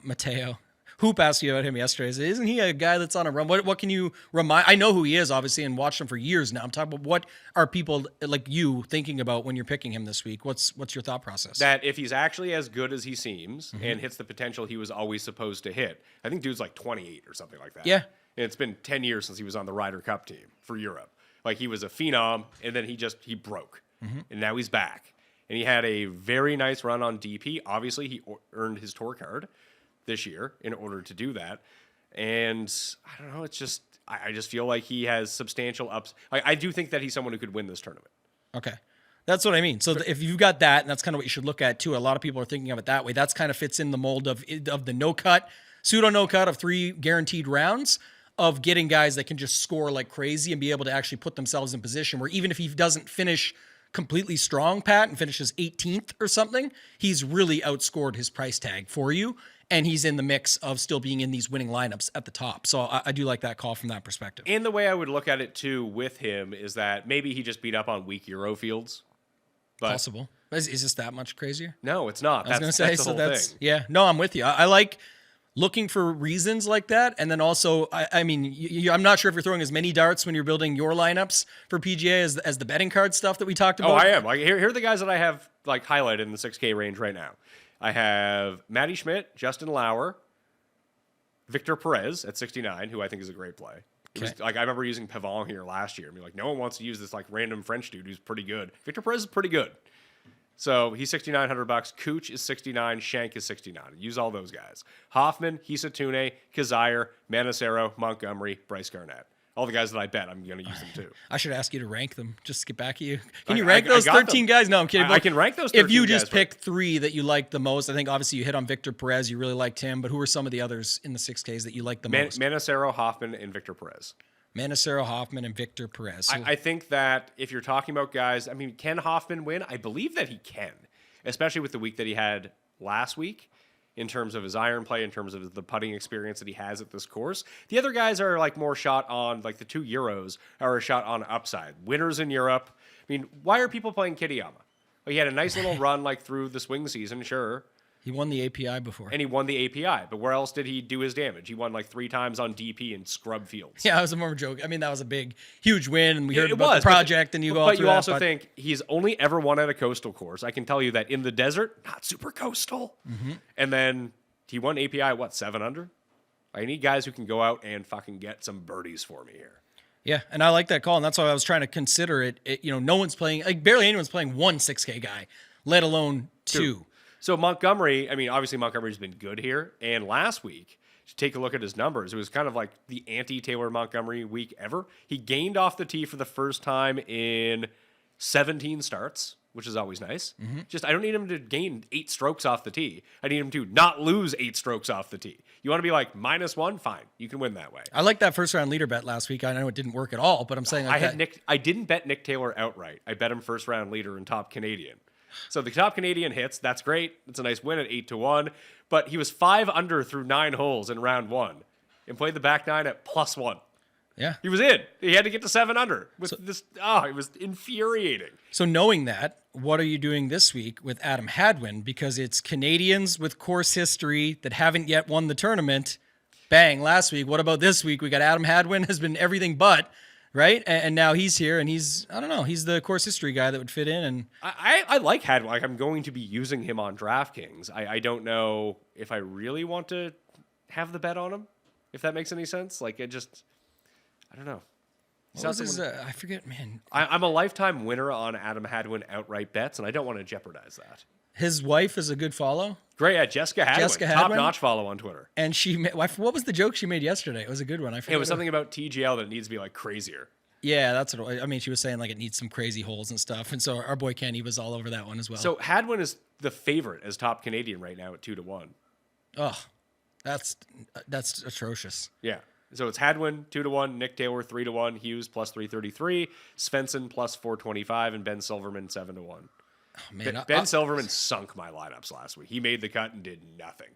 Mateo. Hoop asked you about him yesterday. I said, isn't he a guy that's on a run? What can you remind? I know who he is, obviously, and watched him for years now. I'm talking about what are people like you thinking about when you're picking him this week? What's your thought process? That if he's actually as good as he seems and hits the potential he was always supposed to hit, I think dude's like 28 or something like that. Yeah. And it's been 10 years since he was on the Ryder Cup team for Europe. Like, he was a phenom, and then he broke. And now he's back. And he had a very nice run on DP. Obviously, he earned his tour card this year in order to do that. And I don't know, it's just, I just feel like he has substantial ups. I do think that he's someone who could win this tournament. Okay. That's what I mean. So if you've got that, and that's kind of what you should look at too. A lot of people are thinking of it that way. That's kind of fits in the mold of the no cut, pseudo no cut of 3 guaranteed rounds of getting guys that can just score like crazy and be able to actually put themselves in position where even if he doesn't finish completely strong, Pat, and finishes 18th or something, he's really outscored his price tag for you. And he's in the mix of still being in these winning lineups at the top. So I do like that call from that perspective. And the way I would look at it too with him is that maybe he just beat up on weak Euro fields. But possible. Is this that much crazier? No, it's not. I was going to say, that's the whole thing. Yeah, no, I'm with you. I like looking for reasons like that. And then also, I mean, I'm not sure if you're throwing as many darts when you're building your lineups for PGA as the betting card stuff that we talked about. Oh, I am. Like, here are the guys that I have like highlighted in the 6K range right now. I have Matty Schmidt, Justin Lauer, Victor Perez at 69, who I think is a great play. It was, like, I remember using Pavon here last year. I mean, like, no one wants to use this like random French dude who's pretty good. Victor Perez is pretty good. So he's $6,900. Cooch is 69. Shank is 69. Use all those guys. Hoffman, Hisatune, Kazire, Manacero, Montgomery, Bryce Garnett. All the guys that I bet, I'm going to use them too. I should ask you to rank them just to get back at you. Can you rank those 13 guys? No, I'm kidding. I can rank those 13 guys. If you just guys, pick 3 that you like the most, I think obviously you hit on Victor Perez. You really liked him, but who are some of the others in the 6Ks that you like the most? Manacero, Hoffman, and Victor Perez. Manacero, Hoffman, and Victor Perez. So I think that if you're talking about guys, I mean, can Hoffman win? I believe that he can, especially with the week that he had last week in terms of his iron play, in terms of the putting experience that he has at this course. The other guys are like more shot on, like the 2 Euros are a shot on upside. Winners in Europe. I mean, why are people playing Kitayama? Well, he had a nice little run like through the swing season, sure. He won the API before. And he won the API. But where else did he do his damage? He won like 3 times on DP and scrub fields. Yeah, I was a more joke. I mean, that was a big, huge win, and we heard about the project, and you go. But you also think he's only ever won at a coastal course. I can tell you that in the desert, not super coastal. And then he won API, 7 under? I need guys who can go out and fucking get some birdies for me here. Yeah, and I like that call, and that's why I was trying to consider it. No one's playing, like barely anyone's playing 1 6K guy, let alone 2. So Montgomery, I mean, obviously Montgomery's been good here. And last week, to take a look at his numbers, it was kind of like the anti-Taylor Montgomery week ever. He gained off the tee for the first time in 17 starts, which is always nice. Just, I don't need him to gain 8 strokes off the tee. I need him to not lose 8 strokes off the tee. You want to be like -1? Fine. You can win that way. I like that first round leader bet last week. I know it didn't work at all, but I'm saying I didn't bet Nick Taylor outright. I bet him first round leader in top Canadian. So the top Canadian hits. That's great. It's a nice win at 8-1. But he was 5 under through 9 holes in round 1 and played the back 9 at +1. Yeah. He was in. He had to get to 7 under with this. Oh, it was infuriating. So knowing that, what are you doing this week with Adam Hadwin? Because it's Canadians with course history that haven't yet won the tournament. Bang, last week. What about this week? We got Adam Hadwin has been everything but, right? And now he's here, and he's, I don't know, he's the course history guy that would fit in. And I like Hadwin. Like, I'm going to be using him on DraftKings. I don't know if I really want to have the bet on him, if that makes any sense. Like, I don't know. What was his, I forget, man. I'm a lifetime winner on Adam Hadwin outright bets, and I don't want to jeopardize that. His wife is a good follow. Great, yeah, Jessica Hadwin. Top-notch follow on Twitter. And what was the joke she made yesterday? It was a good one. I forget. It was something about TGL that needs to be like crazier. Yeah, that's what I mean. She was saying like it needs some crazy holes and stuff. And so our boy Kenny was all over that one as well. So Hadwin is the favorite as top Canadian right now at 2-1. Oh, that's atrocious. Yeah. So it's Hadwin 2-1, Nick Taylor 3-1, Hughes +333, Svensson +425, and Ben Silverman 7-1. Oh, man, Ben Silverman sunk my lineups last week. He made the cut and did nothing.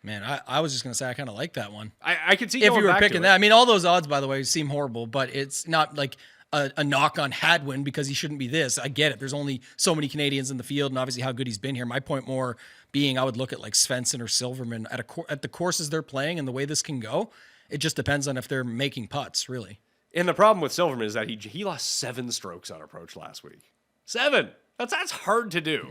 Man, I was just going to say I kind of like that one. I could see if you were picking that. I mean, all those odds, by the way, seem horrible, but it's not like a knock on Hadwin because he shouldn't be this. I get it. There's only so many Canadians in the field, and obviously how good he's been here. My point more being I would look at like Svensson or Silverman at the courses they're playing and the way this can go. It just depends on if they're making putts, really. And the problem with Silverman is that he lost 7 strokes on approach last week. 7. That's hard to do.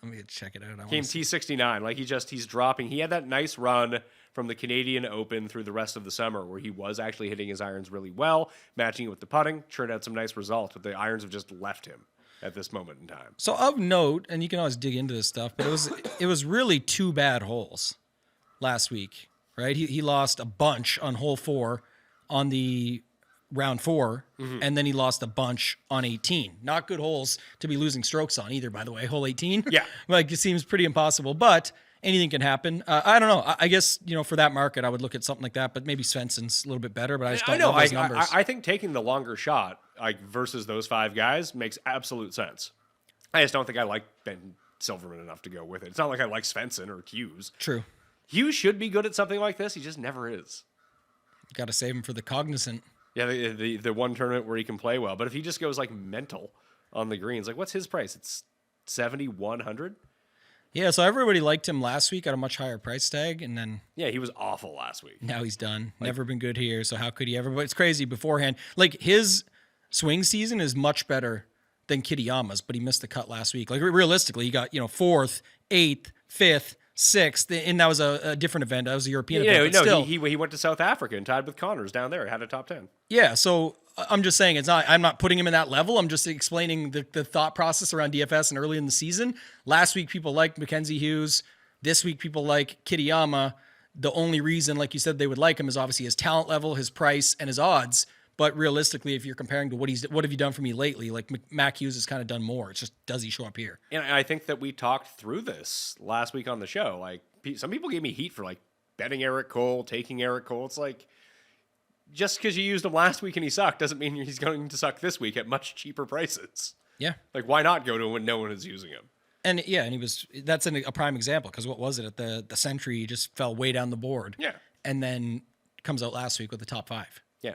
Let me check it out. Came T69. Like he's dropping. He had that nice run from the Canadian Open through the rest of the summer where he was actually hitting his irons really well, matching it with the putting, churned out some nice results, but the irons have just left him at this moment in time. So of note, and you can always dig into this stuff, but it was really 2 bad holes last week, right? He lost a bunch on hole 4 on the round 4, and then he lost a bunch on 18. Not good holes to be losing strokes on either, by the way. Hole 18, yeah, like it seems pretty impossible, but anything can happen. I don't know. I guess for that market, I would look at something like that, but maybe Svensson's a little bit better. But I just don't know his numbers. I think taking the longer shot, like versus those 5 guys, makes absolute sense. I just don't think I like Ben Silverman enough to go with it. It's not like I like Svensson or Hughes. True. Hughes should be good at something like this. He just never is. Got to save him for the cognizant. Yeah, the one tournament where he can play well. But if he just goes like mental on the greens, like what's his price? It's 7,100. Yeah, so everybody liked him last week at a much higher price tag, and then yeah, he was awful last week. Now he's done. Never been good here, so how could he ever? But it's crazy beforehand. Like his swing season is much better than Kitayama's, but he missed the cut last week. Like realistically, he got 4th, 8th, 5th, 6th, and that was a different event. That was a European event. No, still, he went to South Africa and tied with Connors down there. Had a top 10. Yeah, so I'm just saying I'm not putting him in that level. I'm just explaining the thought process around DFS and early in the season. Last week, people liked Mackenzie Hughes. This week, people like Kitayama. The only reason, like you said, they would like him is obviously his talent level, his price, and his odds. But realistically, if you're comparing to what have you done for me lately, like Mac Hughes has kind of done more. It's just, does he show up here? And I think that we talked through this last week on the show. Like some people gave me heat for like betting Eric Cole, taking Eric Cole. It's like, just because you used him last week and he sucked doesn't mean he's going to suck this week at much cheaper prices. Yeah. Like, why not go to him when no one is using him? And yeah, and that's a prime example because what was it at the Century? He just fell way down the board. Yeah. And then comes out last week with the top 5. Yeah.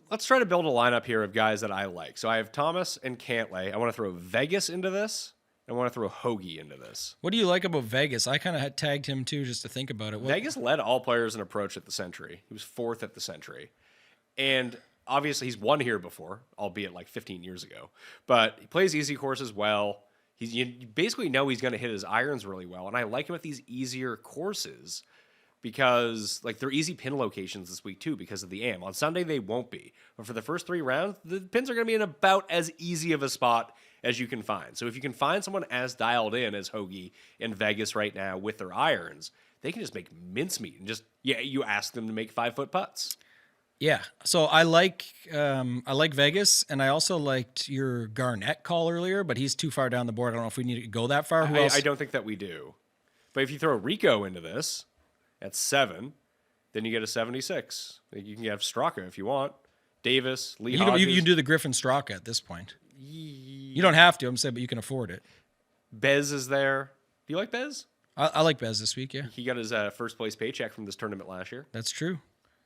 Let's try to build a lineup here of guys that I like. So I have Thomas and Cantlay. I want to throw Vegas into this. I want to throw Hoagie into this. What do you like about Vegas? I kind of had tagged him too, just to think about it. Vegas led all players in approach at the Century. He was 4th at the Century. And obviously he's won here before, albeit like 15 years ago. But he plays easy courses well. You basically know he's going to hit his irons really well. And I like him at these easier courses because like they're easy pin locations this week too because of the AM. On Sunday, they won't be. But for the first 3 rounds, the pins are going to be in about as easy of a spot as you can find. So if you can find someone as dialed in as Hoagie in Vegas right now with their irons, they can just make mincemeat and just, you ask them to make 5-foot putts. Yeah. So I like Vegas, and I also liked your Garnett call earlier, but he's too far down the board. I don't know if we need to go that far. Who else? I don't think that we do. But if you throw Rico into this at 7, then you get a 76. You can have Straka if you want. Davis, Lee Hodges. You do the Griffin Straka at this point. You don't have to, I'm saying, but you can afford it. Bez is there. Do you like Bez? I like Bez this week, yeah. He got his first place paycheck from this tournament last year. That's true.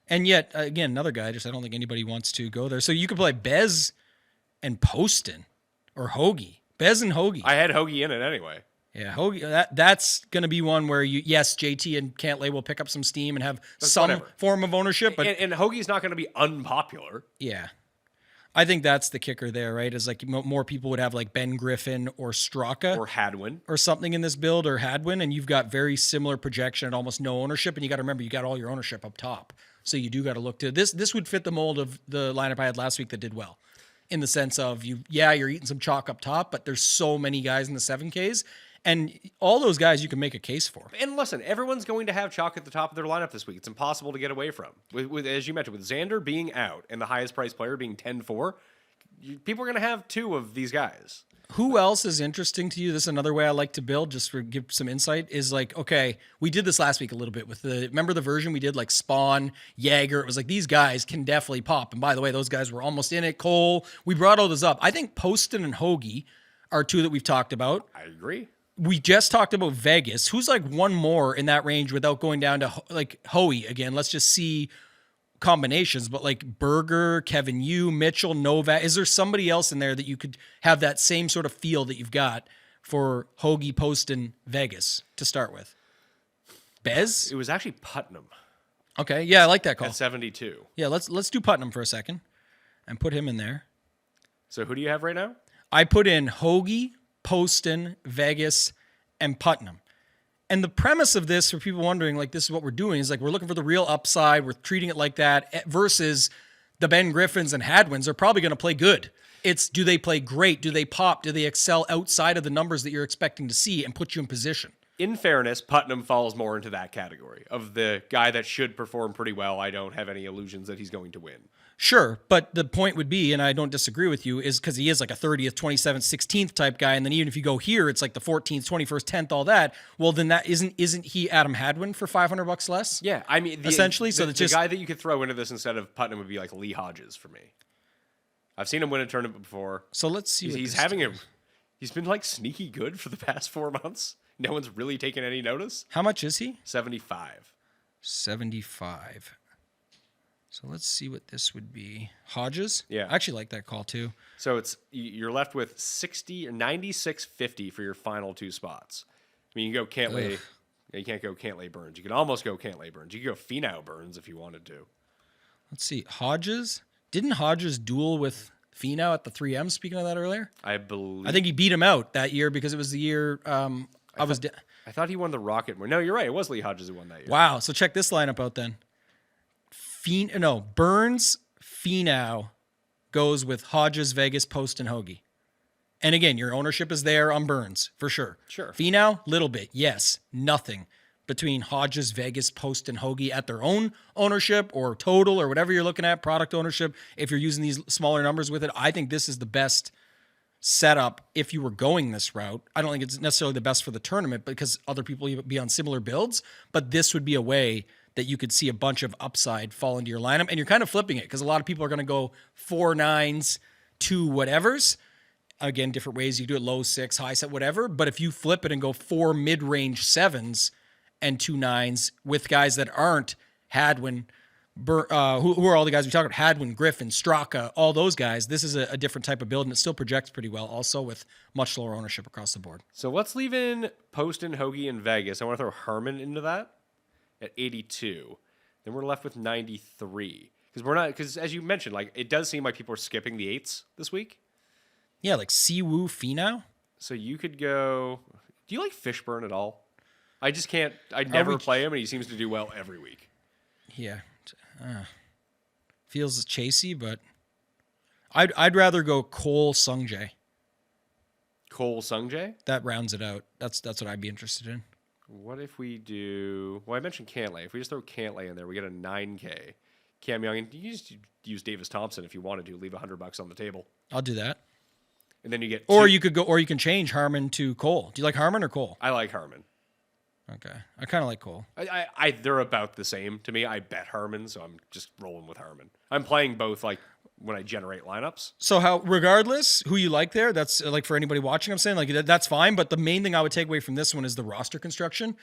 And yet, again, another guy, I don't think anybody wants to go there. So you could play Bez and Poston or Hoagie. Bez and Hoagie. I had Hoagie in it anyway. Yeah, Hoagie. That's going to be one where JT and Cantlay will pick up some steam and have form of ownership. But and Hoagie's not going to be unpopular. Yeah. I think that's the kicker there, right? Is like more people would have like Ben Griffin or Straka or Hadwin or something in this build or Hadwin, and you've got very similar projection and almost no ownership. And you got to remember, you got all your ownership up top, so you do got to look to this. This would fit the mold of the lineup I had last week that did well, in the sense of you're eating some chalk up top, but there's so many guys in the 7Ks. And all those guys you can make a case for. And listen, everyone's going to have chalk at the top of their lineup this week. It's impossible to get away from. With as you mentioned, with Xander being out and the highest priced player being 10-4, people are going to have 2 of these guys. Who else is interesting to you? This is another way I like to build, just for give some insight, is like, okay, we did this last week a little bit with remember the version we did, like Spawn, Jaeger? It was like, these guys can definitely pop. And by the way, those guys were almost in it. Cole, we brought all this up. I think Poston and Hoagie are 2 that we've talked about. I agree. We just talked about Vegas. Who's like one more in that range without going down to like Hoey again? Let's just see combinations, but like Berger, Kevin Yu, Mitchell, Novak. Is there somebody else in there that you could have that same sort of feel that you've got for Hoagie, Poston, Vegas to start with? Bez? It was actually Putnam Okay, yeah, I like that call. at 72. Yeah, let's do Putnam for a second and put him in there. So who do you have right now? I put in Hoagie, Poston, Vegas, and Putnam. And the premise of this, for people wondering, like, this is what we're doing, is like we're looking for the real upside. We're treating it like that versus the Ben Griffins and Hadwins are probably going to play good. It's, do they play great? Do they pop? Do they excel outside of the numbers that you're expecting to see and put you in position? In fairness, Putnam falls more into that category of the guy that should perform pretty well. I don't have any illusions that he's going to win. Sure, but the point would be, and I don't disagree with you, is because he is like a 30th, 27th, 16th type guy, and then even if you go here, it's like the 14th, 21st, 10th, all that. Well, then that isn't he Adam Hadwin for $500 less? Yeah, I mean, essentially, the guy that you could throw into this instead of Putnam would be like Lee Hodges for me. I've seen him win a tournament before. So let's see. He's been like sneaky good for the past 4 months. No one's really taken any notice. How much is he? 75. 75. So let's see what this would be. Hodges? Yeah. I actually like that call too. So you're left with 60 or 96.50 for your final two spots. I mean, you can go Cantlay. You can't go Cantlay Burns. You can almost go Cantlay Burns. You can go Finau Burns if you wanted to. Let's see. Hodges? Didn't Hodges duel with Finau at the 3M, speaking of that earlier? I believe. I think he beat him out that year because it was the year I thought he won the Rocket. No, you're right. It was Lee Hodges who won that year. Wow. So check this lineup out then. Burns, Finau goes with Hodges, Vegas, Post, and Hoagie. And again, your ownership is there on Burns, for sure. Sure. Finau, little bit. Yes. Nothing between Hodges, Vegas, Post, and Hoagie at their own ownership or total or whatever you're looking at, product ownership. If you're using these smaller numbers with it, I think this is the best setup if you were going this route. I don't think it's necessarily the best for the tournament because other people would be on similar builds, but this would be a way that you could see a bunch of upside fall into your lineup. And you're kind of flipping it because a lot of people are going to go 4 9s, 2 whatevers. Again, different ways you do it, low 6, high 7, whatever. But if you flip it and go 4 mid-range 7s and 2 9s with guys that aren't Hadwin, who are all the guys we talked about, Hadwin, Griffin, Straka, all those guys, this is a different type of build, and it still projects pretty well, also with much lower ownership across the board. So let's leave in Poston, Hoagie, and Vegas. I want to throw Herman into that at 82. Then we're left with 93. Because as you mentioned, like it does seem like people are skipping the 8s this week. Yeah, like Siwoo Finau. So you could go. Do you like Fishburne at all? I just can't. I never play him, and he seems to do well every week. Yeah, feels chasey, but I'd rather go Cole Sungjae. Cole Sungjae? That rounds it out. That's what I'd be interested in. What if we do? Well, I mentioned Cantlay. If we just throw Cantlay in there, we get a 9K. Cam Young, and you just use Davis Thompson if you wanted to. Leave $100 on the table. I'll do that. And then you get. Or you can change Harmon to Cole. Do you like Harmon or Cole? I like Harmon. Okay, I kind of like Cole. They're about the same to me. I bet Harmon, so I'm just rolling with Harmon. I'm playing both like when I generate lineups. So regardless who you like there, that's like for anybody watching, I'm saying like that's fine. But the main thing I would take away from this one is the roster construction.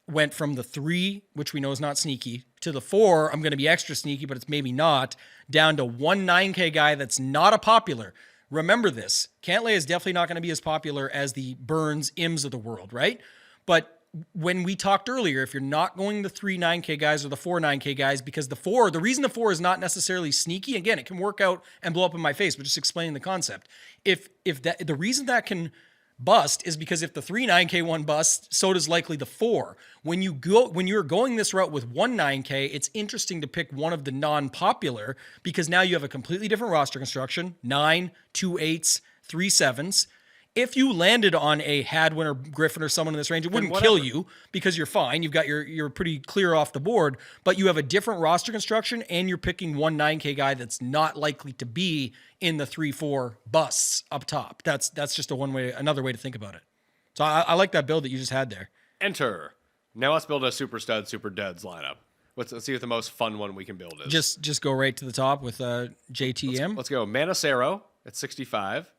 Went from the 3, which we know is not sneaky, to the 4. I'm going to be extra sneaky, but it's maybe not. Down to 1 9K guy that's not a popular. Remember this: Cantlay is definitely not going to be as popular as the Burns, Ims of the world, right? But when we talked earlier, if you're not going the 3 9K guys or the 4 9K guys, because the reason the 4 is not necessarily sneaky, again, it can work out and blow up in my face, but just explaining the concept. The reason that can bust is because if the 3 9K one busts, so does likely the 4. When you're going this route with 1 9K, it's interesting to pick one of the non-popular because now you have a completely different roster construction: 9, 2 8s, 3 7s. If you landed on a Hadwin or Griffin or someone in this range, it wouldn't kill you because you're fine. You've got you're pretty clear off the board, but you have a different roster construction and you're picking 1 9K guy that's not likely to be in the 3-4 busts up top. That's just another way to think about it. So I like that build that you just had there. Enter. Now let's build a super stud, super duds lineup. Let's see what the most fun one we can build is. Just go right to the top with JTM. Let's go Manacero at 65.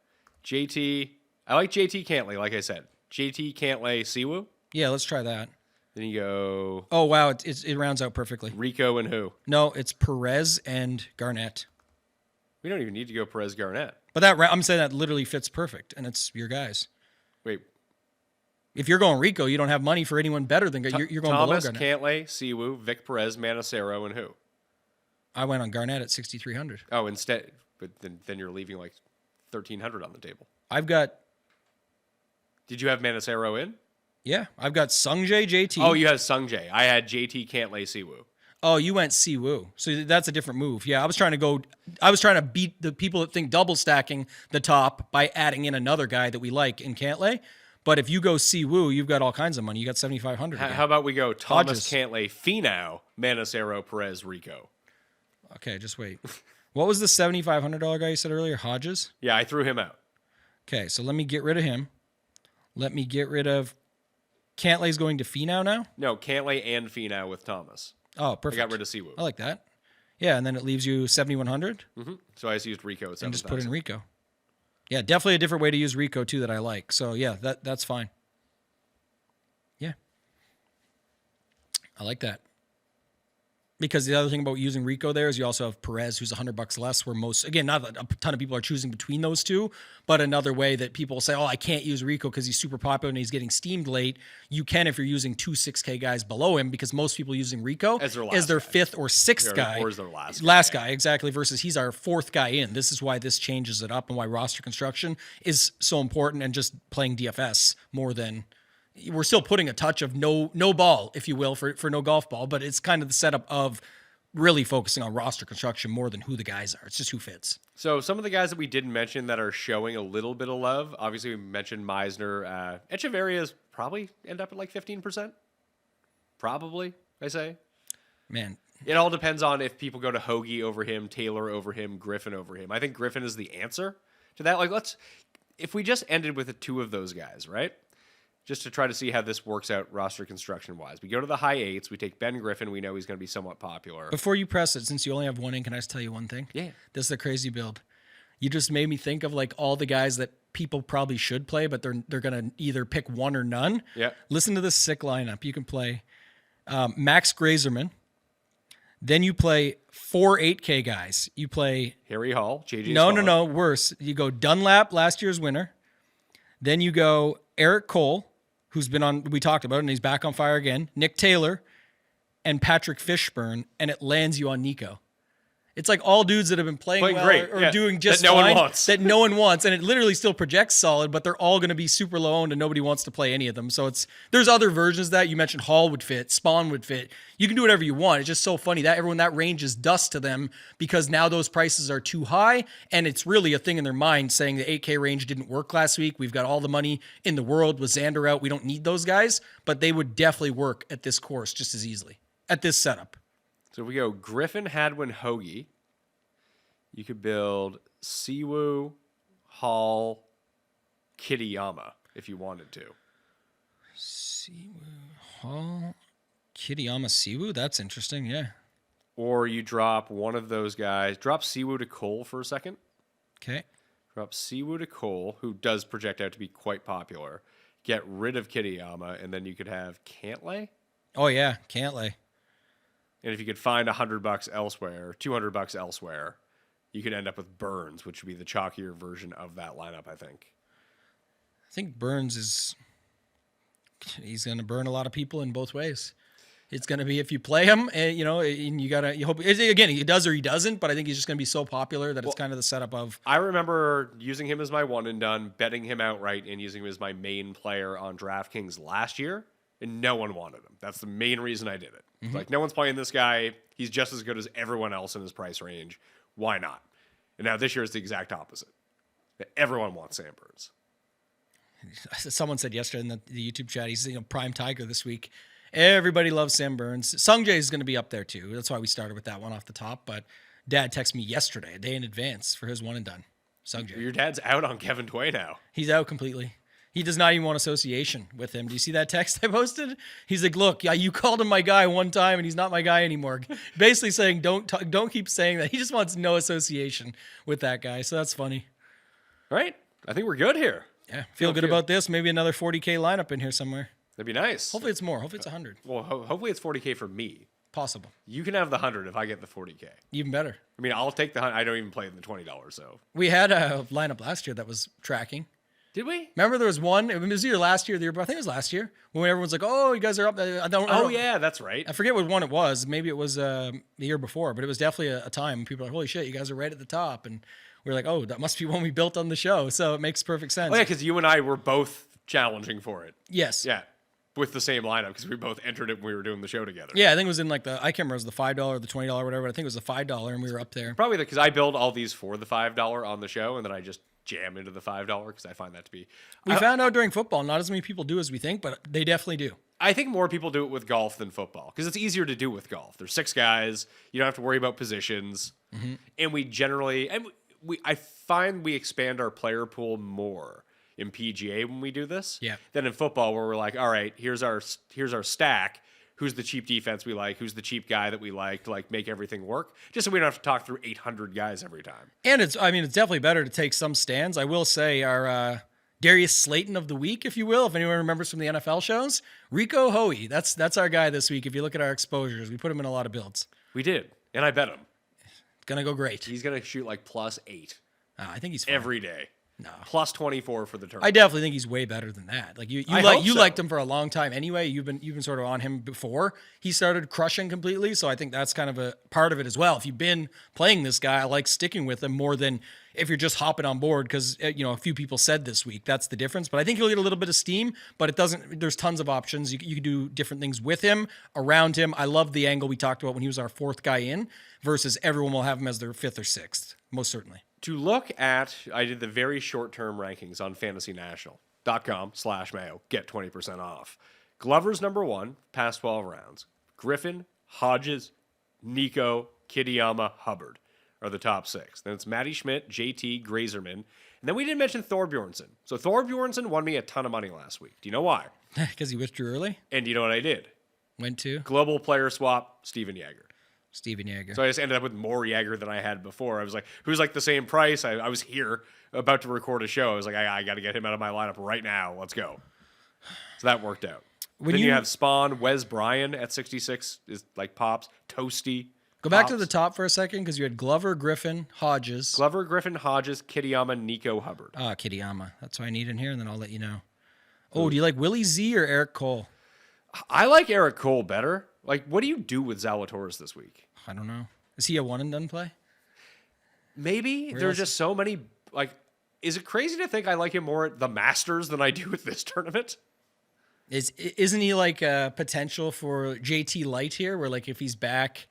JT. I like JT Cantlay, like I said. JT Cantlay Siwoo. Yeah, let's try that. Then you go. Oh wow, it rounds out perfectly. Rico and who? No, it's Perez and Garnett. We don't even need to go Perez Garnett. But I'm saying that literally fits perfect, and it's your guys. Wait, If you're going Rico, you don't have money for anyone better than you're going Thomas, below Garnett. Cantlay, Siwoo, Vic Perez, Manacero, and who? I went on Garnett at 6,300. Oh, instead, but then you're leaving like 1,300 on the table. I've got. Did you have Manacero in? Yeah, I've got Sungjae, JT. Oh, you had Sungjae. I had JT, Cantlay, Siwoo. Oh, you went Siwoo. So that's a different move. Yeah, I was trying to beat the people that think double stacking the top by adding in another guy that we like in Cantlay. But if you go Siwoo, you've got all kinds of money. You got 7,500. How about we go Thomas, Hodges. Cantlay, Finau, Manacero, Perez, Rico? Okay, just wait. What was the $7,500 guy you said earlier? Hodges? Yeah, I threw him out. Okay, so let me get rid of him. Let me get rid of Cantlay's going to Finau now? No, Cantlay and Finau with Thomas. Oh, perfect. I got rid of Siwoo. I like that. Yeah, and then it leaves you 7,100 So I just used Rico at 7,000. and just put in Rico. Yeah, definitely a different way to use Rico too that I like. So yeah, that's fine. Yeah. I like that. Because the other thing about using Rico there is you also have Perez, who's $100 less, where not a ton of people are choosing between those two, but another way that people say, oh, I can't use Rico because he's super popular and he's getting steamed late. You can if you're using 2 6K guys below him, because most people using Rico as their guy. Fifth or sixth guy. Or as their last guy. Last guy, exactly, versus he's our fourth guy in. This is why this changes it up and why roster construction is so important, and just playing DFS more than... We're still putting a touch of no ball, if you will, for no golf ball, but it's kind of the setup of really focusing on roster construction more than who the guys are. It's just who fits. So some of the guys that we didn't mention that are showing a little bit of love, obviously we mentioned Meisner. Echeverria's probably end up at like 15%. Probably, I say. Man. It all depends on if people go to Hoagie over him, Taylor over him, Griffin over him. I think Griffin is the answer to that. Like, if we just ended with the two of those guys, right? Just to try to see how this works out roster construction-wise. We go to the high eights. We take Ben Griffin. We know he's going to be somewhat popular. Before you press it, since you only have one in, can I just tell you one thing? Yeah. This is a crazy build. You just made me think of like all the guys that people probably should play, but they're going to either pick one or none. Yeah. Listen to this sick lineup. You can play Max Grazerman. Then you play 4 8K guys. You play... Harry Hall, JJ No, worse. You go Dunlap, last year's winner. Then you go Eric Cole, who's been on, we talked about, and he's back on fire again. Nick Taylor and Patrick Fishburne, and it lands you on Nico. It's like all dudes that have been playing well great. or doing just that no fine, one wants. that no one wants, and it literally still projects solid, but they're all going to be super low owned and nobody wants to play any of them. So there's other versions of that. You mentioned Hall would fit, Spawn would fit. You can do whatever you want. It's just so funny that everyone, that range is dust to them because now those prices are too high, and it's really a thing in their mind saying the 8K range didn't work last week. We've got all the money in the world with Xander out. We don't need those guys, but they would definitely work at this course just as easily at this setup. So we go Griffin, Hadwin, Hoagie. You could build Siwoo, Hall, Kitayama if you wanted to. Siwoo, Hall, Kitayama, Siwoo. That's interesting, yeah. Or you drop one of those guys. Drop Siwoo to Cole for a second. Okay. Drop Siwoo to Cole, who does project out to be quite popular. Get rid of Kitayama, and then you could have Cantlay. Oh, yeah, Cantlay. And if you could find $100 elsewhere, $200 elsewhere, you could end up with Burns, which would be the chalkier version of that lineup, I think. I think Burns he's going to burn a lot of people in both ways. It's going to be if you play him, and you hope, again, he does or he doesn't, but I think he's just going to be so popular that it's kind of the setup of. I remember using him as my one and done, betting him outright, and using him as my main player on DraftKings last year, and no one wanted him. That's the main reason I did it. It's like, no one's playing this guy. He's just as good as everyone else in his price range. Why not? And now this year is the exact opposite. Everyone wants Sam Burns. Someone said yesterday in the YouTube chat, he's prime Tiger this week. Everybody loves Sam Burns. Sungjae is going to be up there too. That's why we started with that one off the top. But Dad texted me yesterday, a day in advance, for his one and done. Sungjae. Your dad's out on Kevin Tway now. He's out completely. He does not even want association with him. Do you see that text I posted? He's like, look, yeah, you called him my guy one time, and he's not my guy anymore. Basically saying, don't keep saying that. He just wants no association with that guy. So that's funny. All right. I think we're good here. Yeah. Feel good about this. Maybe another 40K lineup in here somewhere. That'd be nice. Hopefully it's more. Hopefully it's 100. Well, hopefully it's 40K for me. Possible. You can have the 100 if I get the 40K. Even better. I mean, I'll take the 100. I don't even play the $20, so. We had a lineup last year that was tracking. Did we? Remember there was one, it was either last year or the year, but I think it was last year, when everyone's like, oh, you guys are up. Yeah, that's right. I forget what one it was. Maybe it was the year before, but it was definitely a time when people are like, holy shit, you guys are right at the top. And we're like, oh, that must be one we built on the show. So it makes perfect sense. Oh, yeah, because you and I were both challenging for it. Yes. Yeah, with the same lineup, because we both entered it when we were doing the show together. Yeah, I think it was in like I can't remember, it was the $5 or the $20 or whatever. I think it was the $5 and we were up there. Probably because I build all these for the $5 on the show, and then I just jam into the $5 because I find that to be... We found out during football, not as many people do as we think, but they definitely do. I think more people do it with golf than football because it's easier to do with golf. There's 6 guys. You don't have to worry about positions. Mm-hmm. And we generally... I find we expand our player pool more in PGA when we do this than in football, where we're like, all right, here's our stack. Who's the cheap defense we like? Who's the cheap guy that we like to like make everything work? Just so we don't have to talk through 800 guys every time. And it's definitely better to take some stands. I will say our Darius Slayton of the week, if you will, if anyone remembers from the NFL shows, Rico Hoey. That's our guy this week. If you look at our exposures, we put him in a lot of builds. We did, and I bet him. It's gonna go great. He's gonna shoot like +8. I think he's fine. Every day. No. +24 for the tournament. I definitely think he's way better than that. Like you liked him for a long time anyway. You've been sort of on him before he started crushing completely. So I think that's kind of a part of it as well. If you've been playing this guy, I like sticking with him more than if you're just hopping on board because a few people said this week that's the difference. But I think he'll get a little bit of steam. But it doesn't. There's tons of options. You can do different things with him, around him. I love the angle we talked about when he was our 4th guy in versus everyone will have him as their 5th or 6th, most certainly. To look at, I did the very short-term rankings on fantasynational.com/Mayo. Get 20% off. Glover's number 1, past 12 rounds. Griffin, Hodges, Nico, Kitayama, Hubbard are the top 6. Then it's Matty Schmidt, JT, Grazerman. And then we didn't mention Thorbjornsson. So Thorbjornsson won me a ton of money last week. Do you know why? Because he withdrew early? And do you know what I did? Went to? Global player swap, Steven Yeager. Steven Yeager. So I just ended up with more Yeager than I had before. I was like, who's like the same price? I was here about to record a show. I was like, I got to get him out of my lineup right now. Let's go. So that worked out. Then you have Spawn, Wes Bryan at 66 is like pops. Toasty. Go back to the top for a second because you had Glover, Griffin, Hodges. Glover, Griffin, Hodges, Kitayama, Nico, Hubbard. Kitayama. That's what I need in here, and then I'll let you know. Oh, do you like Willie Z or Eric Cole? I like Eric Cole better. Like, what do you do with Zalatoris this week? I don't know. Is he a one-and-done play? Maybe. There's just so many, like, is it crazy to think I like him more at the Masters than I do at this tournament? Isn't he like a potential for JT Light here, where like if he's back,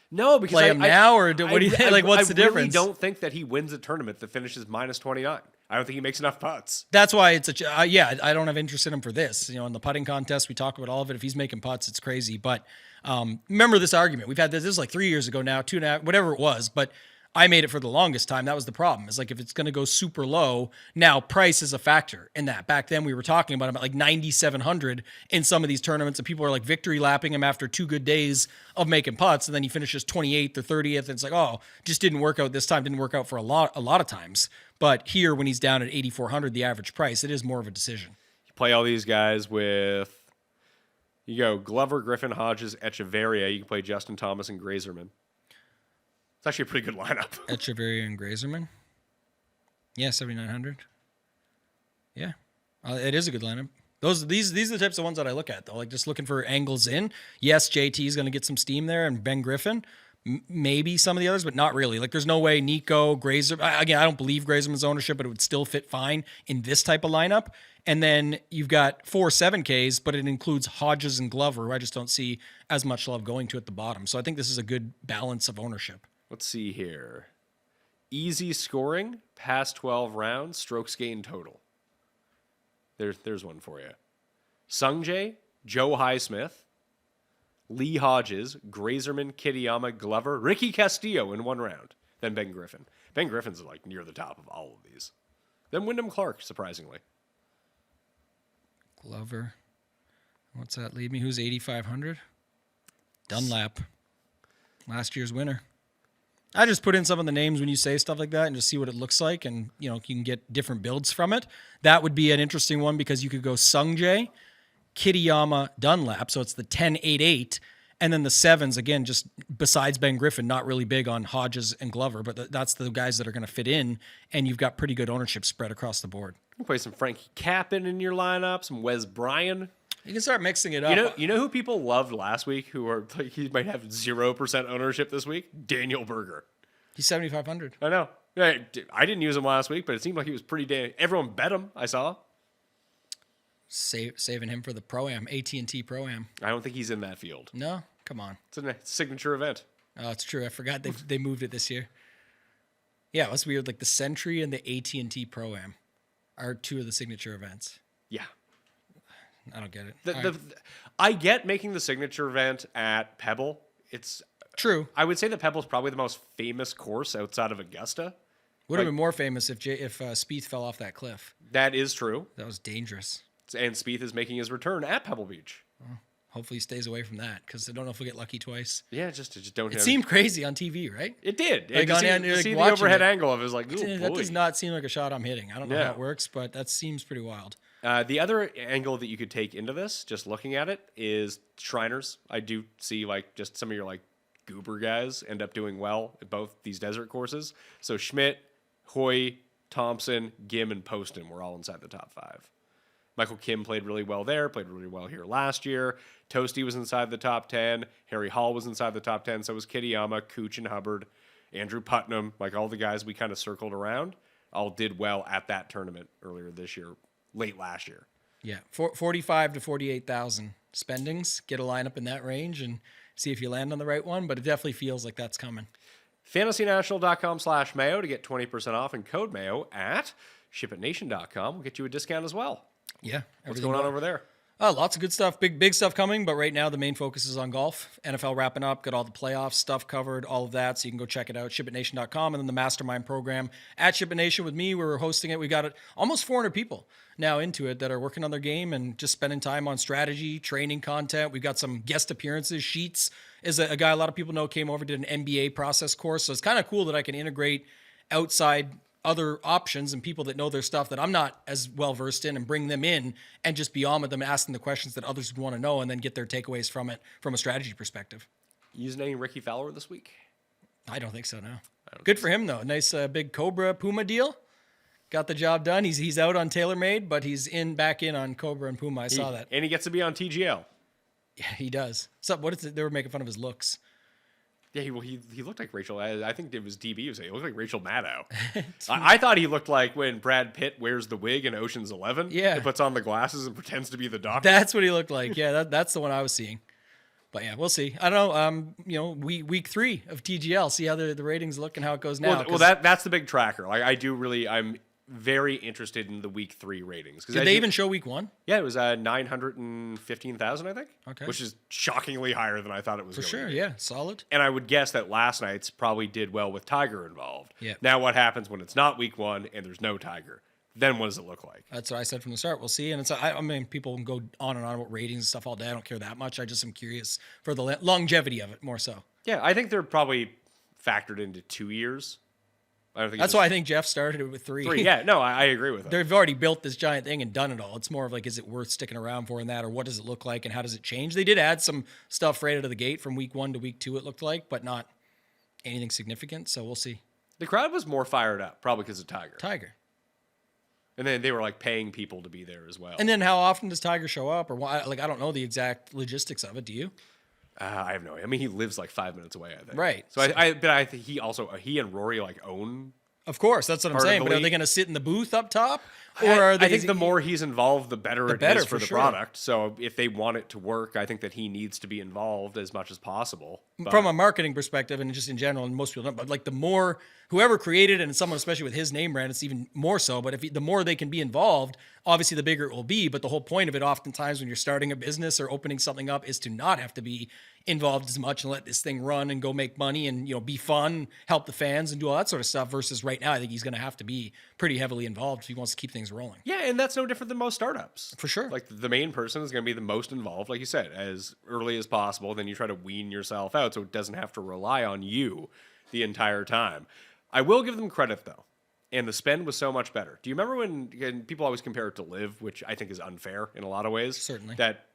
no, because play him now, or what do you think? Like, what's the difference? I really don't think that he wins a tournament that finishes -29. I don't think he makes enough putts. That's why it's I don't have interest in him for this. In the putting contest, we talk about all of it. If he's making putts, it's crazy. But remember this argument. We've had this is like 3 years ago now, 2.5, whatever it was. But I made it for the longest time. That was the problem. It's like if it's going to go super low, now price is a factor in that. Back then we were talking about him at like 9,700 in some of these tournaments, and people are like victory lapping him after 2 good days of making putts, and then he finishes 28th or 30th, and it's like, oh, just didn't work out this time. Didn't work out for a lot of times. But here, when he's down at 8,400, the average price, it is more of a decision. You play all these guys with, you go Glover, Griffin, Hodges, Echeverria. You can play Justin Thomas and Grazerman. It's actually a pretty good lineup. Echeverria and Grazerman. Yeah, 7,900. Yeah, it is a good lineup. These are the types of ones that I look at, though. Like just looking for angles in. Yes, JT is going to get some steam there, and Ben Griffin. Maybe some of the others, but not really. Like there's no way Nico, Grazer. Again, I don't believe Grazerman's ownership, but it would still fit fine in this type of lineup. And then you've got 4 7Ks, but it includes Hodges and Glover, who I just don't see as much love going to at the bottom. So I think this is a good balance of ownership. Let's see here. Easy scoring, past 12 rounds, strokes gained total. There's one for you. Sungjae, Joe Highsmith, Lee Hodges, Grazerman, Kitayama, Glover, Ricky Castillo in 1 round. Then Ben Griffin. Ben Griffin's like near the top of all of these. Then Wyndham Clark, surprisingly. Glover. What's that leave me? Who's 8,500? Dunlap. Last year's winner. I just put in some of the names when you say stuff like that and just see what it looks like, and you can get different builds from it. That would be an interesting one because you could go Sungjae, Kitayama, Dunlap, so it's the 10-8-8, And then the 7s, again, just besides Ben Griffin, not really big on Hodges and Glover, but that's the guys that are going to fit in, and you've got pretty good ownership spread across the board. You can play some Frankie Capin in your lineup, some Wes Bryan. You can start mixing it up. You know who people loved last week who are like, he might have 0% ownership this week? Daniel Berger. He's 7,500. I know. I didn't use him last week, but it seemed like he was pretty damn. Everyone bet him, I saw. Saving him for the Pro-Am, AT&T Pro-Am. I don't think he's in that field. No? Come on. It's a signature event. Oh, it's true. I forgot they moved it this year. Yeah, that's weird. Like the Sentry and the AT&T Pro-Am are two of the signature events. Yeah. I don't get it. I get making the signature event at Pebble. It's true. I would say that Pebble's probably the most famous course outside of Augusta. Would have been more famous if Spieth fell off that cliff. That is true. That was dangerous. And Spieth is making his return at Pebble Beach. Hopefully he stays away from that because I don't know if we'll get lucky twice. Yeah, just don't. It seemed crazy on TV, right? It did. Like to see the overhead angle of it was like, ooh, that does not seem like a shot I'm hitting. I don't know how it works, but that seems pretty wild. The other angle that you could take into this, just looking at it, is Shriners. I do see like just some of your like goober guys end up doing well at both these desert courses. So Schmidt, Hoy, Thompson, Gim, and Poston were all inside the top 5. Michael Kim played really well there, played really well here last year. Toasty was inside the top 10. Harry Hall was inside the top 10. So was Kitayama, Cooch, and Hubbard. Andrew Putnam, like all the guys we kind of circled around, all did well at that tournament earlier this year, late last year. Yeah, 45 to 48,000 spendings. Get a lineup in that range and see if you land on the right one, but it definitely feels like that's coming. FantasyNational.com/Mayo to get 20% off and code Mayo at ShipItNation.com will get you a discount as well. Yeah. What's going on over there? Lots of good stuff. Big stuff coming, but right now the main focus is on golf. NFL wrapping up, got all the playoff stuff covered, all of that, so you can go check it out, ShipItNation.com, and then the mastermind program at ShipItNation with me. We're hosting it. We got almost 400 people now into it that are working on their game and just spending time on strategy, training content. We've got some guest appearances. Sheets is a guy a lot of people know came over, did an MBA process course, so it's kind of cool that I can integrate outside other options and people that know their stuff that I'm not as well versed in and bring them in and just be on with them, asking the questions that others would want to know and then get their takeaways from it from a strategy perspective. Using any Ricky Fowler this week? I don't think so, no. Good for him, though. Nice big Cobra Puma deal. Got the job done. He's out on TaylorMade, but he's back in on Cobra and Puma. I saw that. And he gets to be on TGL. Yeah, he does. So what is it? They were making fun of his looks. Yeah, he looked like Rachel. I think it was DB who said he looked like Rachel Maddow. I thought he looked like when Brad Pitt wears the wig in Ocean's 11. Yeah. He puts on the glasses and pretends to be the doctor. That's what he looked like. Yeah, that's the one I was seeing. But yeah, we'll see. I don't know. Week 3 of TGL. See how the ratings look and how it goes now. Well, that's the big tracker. Like I'm very interested in the week 3 ratings. Did they even show week 1? Yeah, it was 915,000, I think. Okay. Which is shockingly higher than I thought it was. For going sure, to be. yeah, solid. And I would guess that last night's probably did well with Tiger involved. Yeah. Now what happens when it's not week 1 and there's no Tiger? Then what does it look like? That's what I said from the start. We'll see. And I mean, people can go on and on about ratings and stuff all day. I don't care that much. I just am curious for the longevity of it more so. Yeah, I think they're probably factored into 2 years. I don't think that's why I think Jeff started it with 3. Yeah, no, I agree with him. They've already built this giant thing and done it all. It's more of like, is it worth sticking around for in that, or what does it look like and how does it change? They did add some stuff right out of the gate from week 1 to week 2, it looked like, but not anything significant. So we'll see. The crowd was more fired up, probably because of Tiger. And then they were like paying people to be there as well. And then how often does Tiger show up, or why? Like, I don't know the exact logistics of it. Do you? I have no idea. I mean, he lives like 5 minutes away, I think. Right. So I think he and Rory like own. Of course, that's what I'm saying. But are they going to sit in the booth up top, or are they? I think the more he's involved, the better it is for the product. So if they want it to work, I think that he needs to be involved as much as possible. From a marketing perspective, and just in general, and most people don't. But like the more whoever created it, and someone especially with his name brand, it's even more so. But the more they can be involved, obviously the bigger it will be. But the whole point of it, oftentimes, when you're starting a business or opening something up, is to not have to be involved as much and let this thing run and go make money and be fun, help the fans and do all that sort of stuff. Versus right now, I think he's going to have to be pretty heavily involved if he wants to keep things rolling. Yeah, and that's no different than most startups. For sure. Like the main person is going to be the most involved, like you said, as early as possible. Then you try to wean yourself out so it doesn't have to rely on you the entire time. I will give them credit though. And the spend was so much better. Do you remember when people always compare it to Live, which I think is unfair in a lot of ways? Certainly. That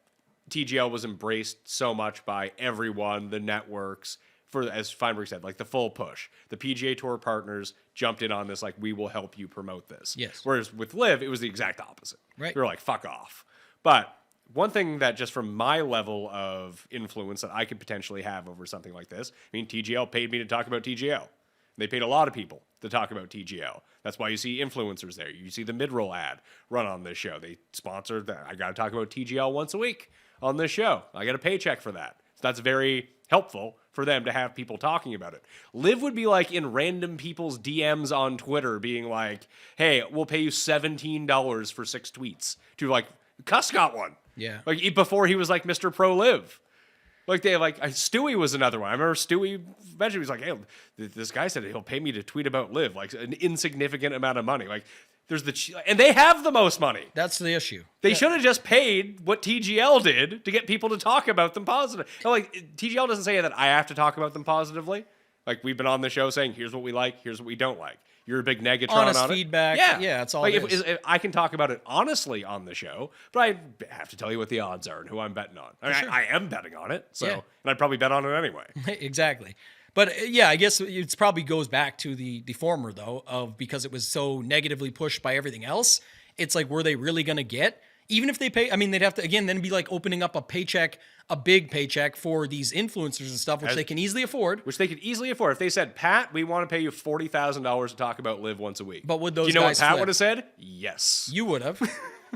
TGL was embraced so much by everyone, the networks, for, as Feinberg said, like the full push. The PGA Tour partners jumped in on this, like, we will help you promote this. Yes. Whereas with Live, it was the exact opposite. Right. They were like, fuck off. But one thing that just from my level of influence that I could potentially have over something like this, I mean, TGL paid me to talk about TGL. They paid a lot of people to talk about TGL. That's why you see influencers there. You see the mid-roll ad run on this show. They sponsor that. I got to talk about TGL once a week on this show. I get a paycheck for that. So that's very helpful for them to have people talking about it. Liv would be like in random people's DMs on Twitter being like, hey, we'll pay you $17 for 6 tweets. To like, Cuss got one. Yeah. Like before he was like Mr. Pro Live. Like they like Stewie was another one. I remember Stewie mentioned he was like, hey, this guy said he'll pay me to tweet about Live, like an insignificant amount of money. Like there's and they have the most money. That's the issue. They should have just paid what TGL did to get people to talk about them positive. No, like TGL doesn't say that I have to talk about them positively. Like we've been on the show saying, here's what we like, here's what we don't like. You're a big Negatron Honest on it. feedback. Yeah, that's all like it is. If I can talk about it honestly on the show, but I have to tell you what the odds are and who I'm betting on. I am betting on it, so and I'd probably bet on it anyway. Exactly. But yeah, I guess it probably goes back to the former though, of because it was so negatively pushed by everything else. It's like, were they really going to get? Even if they pay, I mean, they'd have to, again, then be like opening up a paycheck, a big paycheck for these influencers and stuff, which they can easily afford. Which they could easily afford. If they said, Pat, we want to pay you $40,000 to talk about Live once a week. But would those Do you know guys what Pat flip? would have said? Yes. You would have.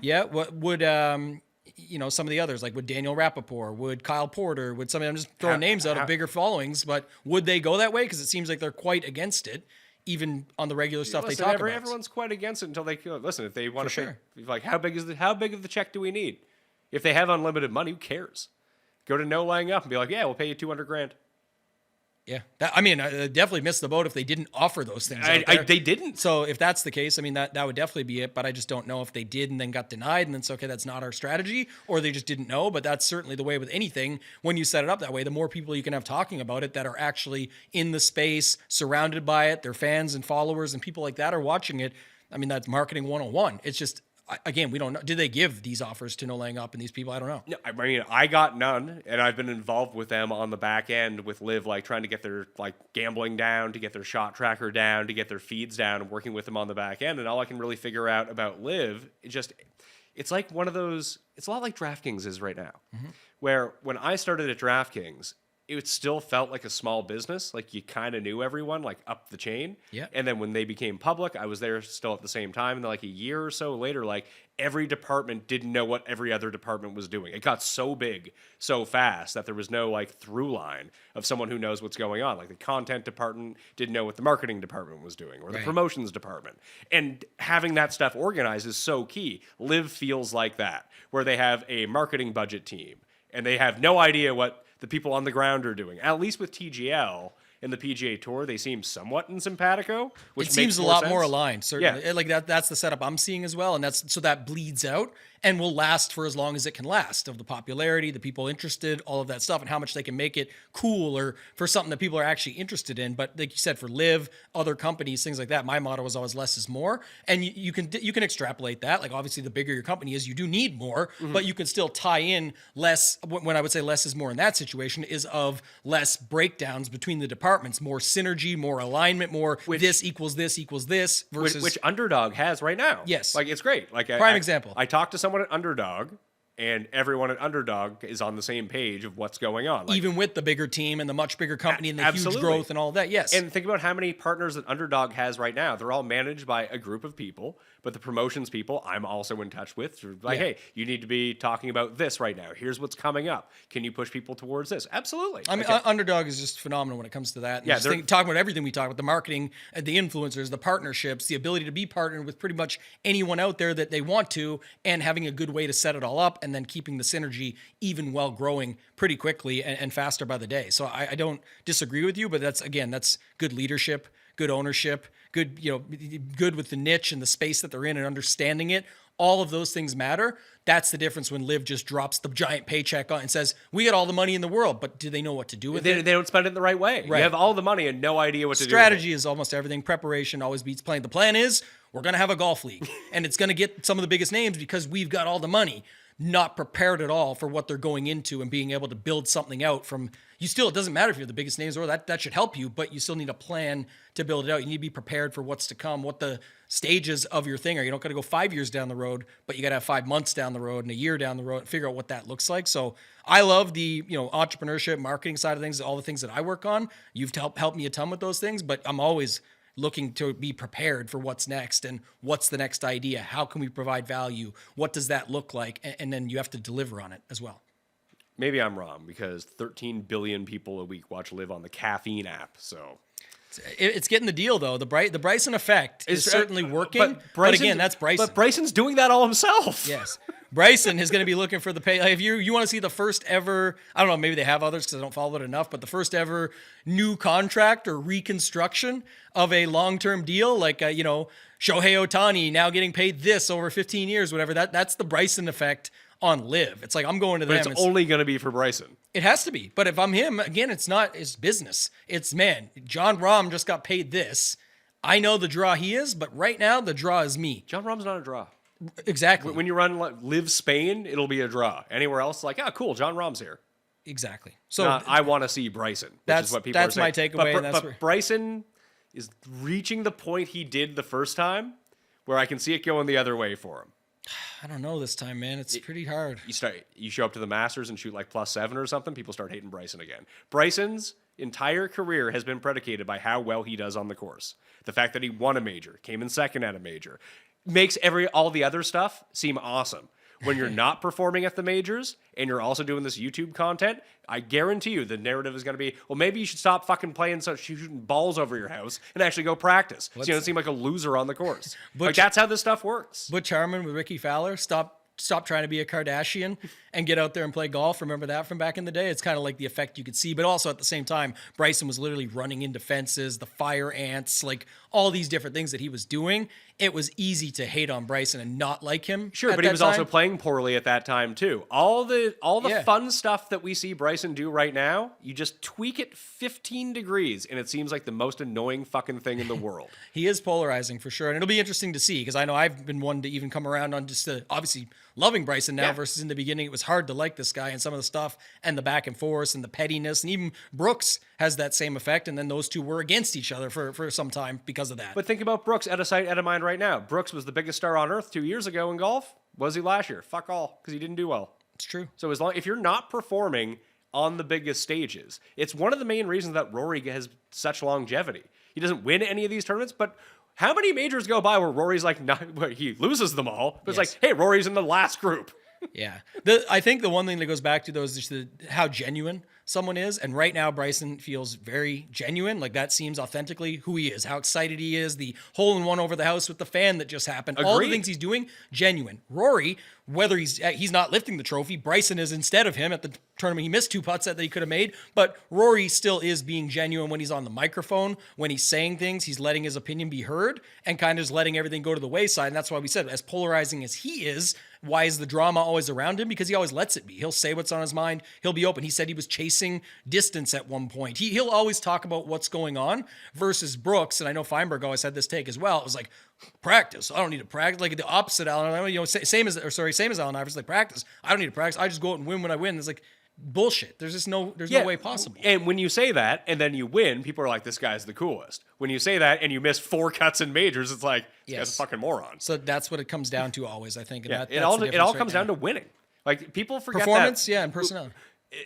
Yeah. What would, you know, some of the others, like would Daniel Rappaport, would Kyle Porter, would somebody, I'm just throwing names out of bigger followings, but would they go that way? Because it seems like they're quite against it. Even on the regular stuff they talk about. Everyone's quite against it until they listen. If they want to sure. pay, like how big of the check do we need? If they have unlimited money, who cares? Go to No Laying Up and be like, yeah, we'll pay you $200,000. Yeah, I mean, I definitely missed the boat if they didn't offer those things. They didn't. So if that's the case, I mean, that would definitely be it. But I just don't know if they did and then got denied and then it's okay, that's not our strategy, or they just didn't know. But that's certainly the way with anything. When you set it up that way, the more people you can have talking about it that are actually in the space, surrounded by it, their fans and followers and people like that are watching it. I mean, that's marketing 101. It's just, again, we don't know. Did they give these offers to No Laying Up and these people? I don't know. No, I mean, I got none, and I've been involved with them on the back end with Liv, like trying to get their like gambling down, to get their shot tracker down, to get their feeds down, and working with them on the back end. And all I can really figure out about Liv, it's like one of those. It's a lot like DraftKings is right now, where when I started at DraftKings, it still felt like a small business. Like you kind of knew everyone, like up the chain. Yeah. And then when they became public, I was there still at the same time. And then like a year or so later, like every department didn't know what every other department was doing. It got so big so fast that there was no like through line of someone who knows what's going on. Like the content department didn't know what the marketing department was doing, or the promotions department. And having that stuff organized is so key. Liv feels like that, where they have a marketing budget team and they have no idea what the people on the ground are doing. At least with TGL and the PGA Tour, they seem somewhat in simpatico, which it seems makes a lot sense. more aligned, certainly. Yeah. Like that's the setup I'm seeing as well, and so that bleeds out and will last for as long as it can last, of the popularity, the people interested, all of that stuff, and how much they can make it cool or for something that people are actually interested in. But like you said, for Liv, other companies, things like that, my motto was always less is more, and you can extrapolate that. Like obviously, the bigger your company is, you do need more, but you can still tie in less. When I would say less is more in that situation, is of less breakdowns between the departments, more synergy, more alignment, more this equals this versus which Underdog has right now. Yes. Like it's great. Like Prime example. I talked to someone at Underdog, and everyone at Underdog is on the same page of what's going on. Like, even with the bigger team and the much bigger company and the absolutely. huge growth and all that. Yes. And think about how many partners that Underdog has right now. They're all managed by a group of people, but the promotions people I'm also in touch with. Like, hey, you need to be talking about this right now. Here's what's coming up. Can you push people towards this? Absolutely. I mean, Underdog is just phenomenal when it comes to that. And Yeah, just talking about everything we talk about, the marketing, the influencers, the partnerships, the ability to be partnered with pretty much anyone out there that they want to, and having a good way to set it all up, and then keeping the synergy even while growing pretty quickly and faster by the day. So I don't disagree with you, but that's good leadership, good ownership, good with the niche and the space that they're in and understanding it. All of those things matter. That's the difference when Liv just drops the giant paycheck on and says, we got all the money in the world, but do they know what to do with it? They don't spend it the right way. Right. You have all the money and no idea what to do with it. Strategy is almost everything. Preparation always beats playing. The plan is we're going to have a golf league, and it's going to get some of the biggest names because we've got all the money. not prepared at all for what they're going into and being able to build something out from you still, it doesn't matter if you're the biggest names or that should help you, but you still need a plan to build it out. You need to be prepared for what's to come, what the stages of your thing are. You don't got to go 5 years down the road, but you got to have 5 months down the road and a year down the road and figure out what that looks like. So I love the, entrepreneurship, marketing side of things, all the things that I work on. You've helped me a ton with those things, but I'm always looking to be prepared for what's next and what's the next idea. How can we provide value? What does that look like? And then you have to deliver on it as well. Maybe I'm wrong because 13 billion people a week watch Live on the caffeine app. So it's getting the deal though. The Bryson effect is certainly working. But again, that's Bryson. But Bryson's doing that all himself. Yes. Bryson is going to be looking for the pay. Like if you want to see the first ever, I don't know, maybe they have others because I don't follow it enough, but the first ever new contract or reconstruction of a long-term deal, like, Shohei Ohtani now getting paid this over 15 years, whatever, that's the Bryson effect on Live. It's like, I'm going to them. But it's only going to be for Bryson. It has to be. But if I'm him, again, it's business. It's, man, John Rahm just got paid this. I know the draw he is, but right now the draw is me. John Rahm's not a draw. Exactly. When you run Live Spain, it'll be a draw. Anywhere else, like, cool, John Rahm's here. Exactly. So I want to see Bryson, which is what people are saying. That's my takeaway. But Bryson is reaching the point he did the first time where I can see it going the other way for him. I don't know this time, man. It's pretty hard. You show up to the Masters and shoot like +7 or something, people start hating Bryson again. Bryson's entire career has been predicated by how well he does on the course. The fact that he won a major, came in second at a major, makes all the other stuff seem awesome. When you're not performing at the majors and you're also doing this YouTube content, I guarantee you the narrative is going to be, well, maybe you should stop fucking playing shooting balls over your house and actually go practice. So you don't seem like a loser on the course. That's how this stuff works. Butch Harmon with Ricky Fowler, stop trying to be a Kardashian and get out there and play golf. Remember that from back in the day? It's kind of like the effect you could see. But also at the same time, Bryson was literally running into fences, the fire ants, like all these different things that he was doing. It was easy to hate on Bryson and not like him. Sure, but he was also playing poorly at that time too. All the fun stuff that we see Bryson do right now, you just tweak it 15 degrees and it seems like the most annoying fucking thing in the world. He is polarizing for sure. And it'll be interesting to see because I know I've been one to even come around on just obviously loving Bryson now versus in the beginning. It was hard to like this guy and some of the stuff and the back and forth and the pettiness. And even Brooks has that same effect. And then those two were against each other for some time because of that. But think about Brooks, out of sight, out of mind right now. Brooks was the biggest star on earth 2 years ago in golf. Was he last year? Fuck all, because he didn't do well. It's true. So if you're not performing on the biggest stages, it's one of the main reasons that Rory has such longevity. He doesn't win any of these tournaments, but how many majors go by where Rory's like, he loses them all, but it's like, hey, Rory's in the last group. Yeah. I think the one thing that goes back to those is just how genuine someone is. And right now, Bryson feels very genuine. Like that seems authentically who he is, how excited he is, the hole-in-one over the house with the fan that just happened. Agreed. All the things he's doing, genuine. Rory, whether he's not lifting the trophy, Bryson is instead of him at the tournament. He missed 2 putts that he could have made, but Rory still is being genuine when he's on the microphone, when he's saying things, he's letting his opinion be heard and kind of just letting everything go to the wayside. And that's why we said, as polarizing as he is, why is the drama always around him? Because he always lets it be. He'll say what's on his mind. He'll be open. He said he was chasing distance at one point. He'll always talk about what's going on versus Brooks. And I know Feinberg always had this take as well. It was like, practice. I don't need to practice. Like the opposite, Allen. Same as Allen Iverson. Like practice. I don't need to practice. I just go out and win when I win. It's like bullshit. There's just no way possible. And when you say that and then you win, people are like, this guy's the coolest. When you say that and you miss 4 cuts in majors, it's like, this guy's a fucking moron. So that's what it comes down to always, I think. And it all comes down to winning. Like people forget performance, that. And personality.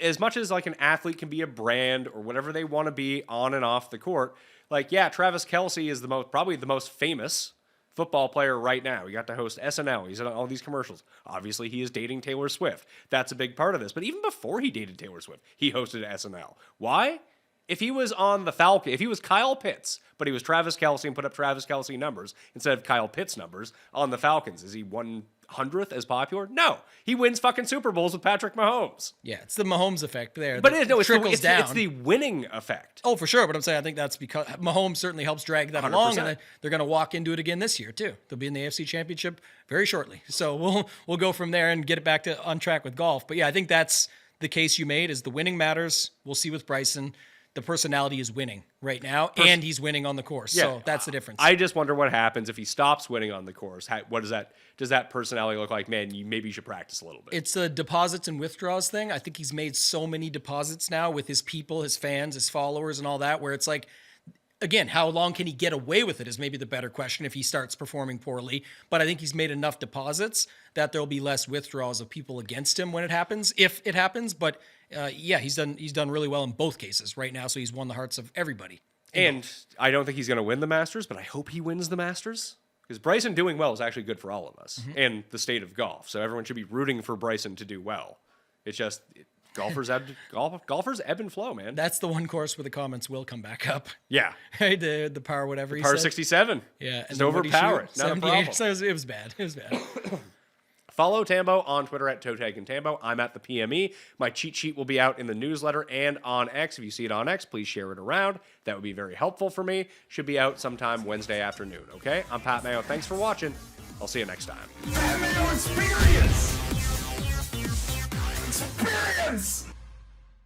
As much as like an athlete can be a brand or whatever they want to be on and off the court, like, Travis Kelce is probably the most famous football player right now. He got to host SNL. He's in all these commercials. Obviously, he is dating Taylor Swift. That's a big part of this. But even before he dated Taylor Swift, he hosted SNL. Why? If he was on the Falcons, if he was Kyle Pitts, but he was Travis Kelce and put up Travis Kelce numbers instead of Kyle Pitts numbers on the Falcons, is he 100th as popular? No. He wins fucking Super Bowls with Patrick Mahomes. Yeah, it's the Mahomes effect there. But it's the winning effect. Oh, for sure. But I'm saying I think that's because Mahomes certainly helps drag that 100%. Along, and they're going to walk into it again this year too. They'll be in the AFC Championship very shortly. So we'll go from there and get it back on track with golf. But yeah, I think that's the case you made is the winning matters. We'll see with Bryson. the personality is winning right now, and he's winning on the course. Yeah. So that's the difference. I just wonder what happens if he stops winning on the course. What does that personality look like? Man, maybe you should practice a little bit. It's a deposits and withdrawals thing. I think he's made so many deposits now with his people, his fans, his followers, and all that, where it's like, again, how long can he get away with it is maybe the better question if he starts performing poorly. But I think he's made enough deposits that there'll be less withdrawals of people against him when it happens, if it happens. But yeah, he's done really well in both cases right now. So he's won the hearts of everybody. And I don't think he's going to win the Masters, but I hope he wins the Masters. Because Bryson doing well is actually good for all of us and the state of golf. So everyone should be rooting for Bryson to do well. It's just golfers ebb and flow, man. That's the one course where the comments will come back up. Yeah. the par whatever he Par said. 67. Yeah. Just overpower it. Not a problem. So it was bad. It was bad. Follow Tambo on Twitter at ToeTagandTambo. I'm at the PME. My cheat sheet will be out in the newsletter and on X. If you see it on X, please share it around. That would be very helpful for me. Should be out sometime Wednesday afternoon, okay? I'm Pat Mayo. Thanks for watching. I'll see you next time. Pat Mayo Experience! Experience!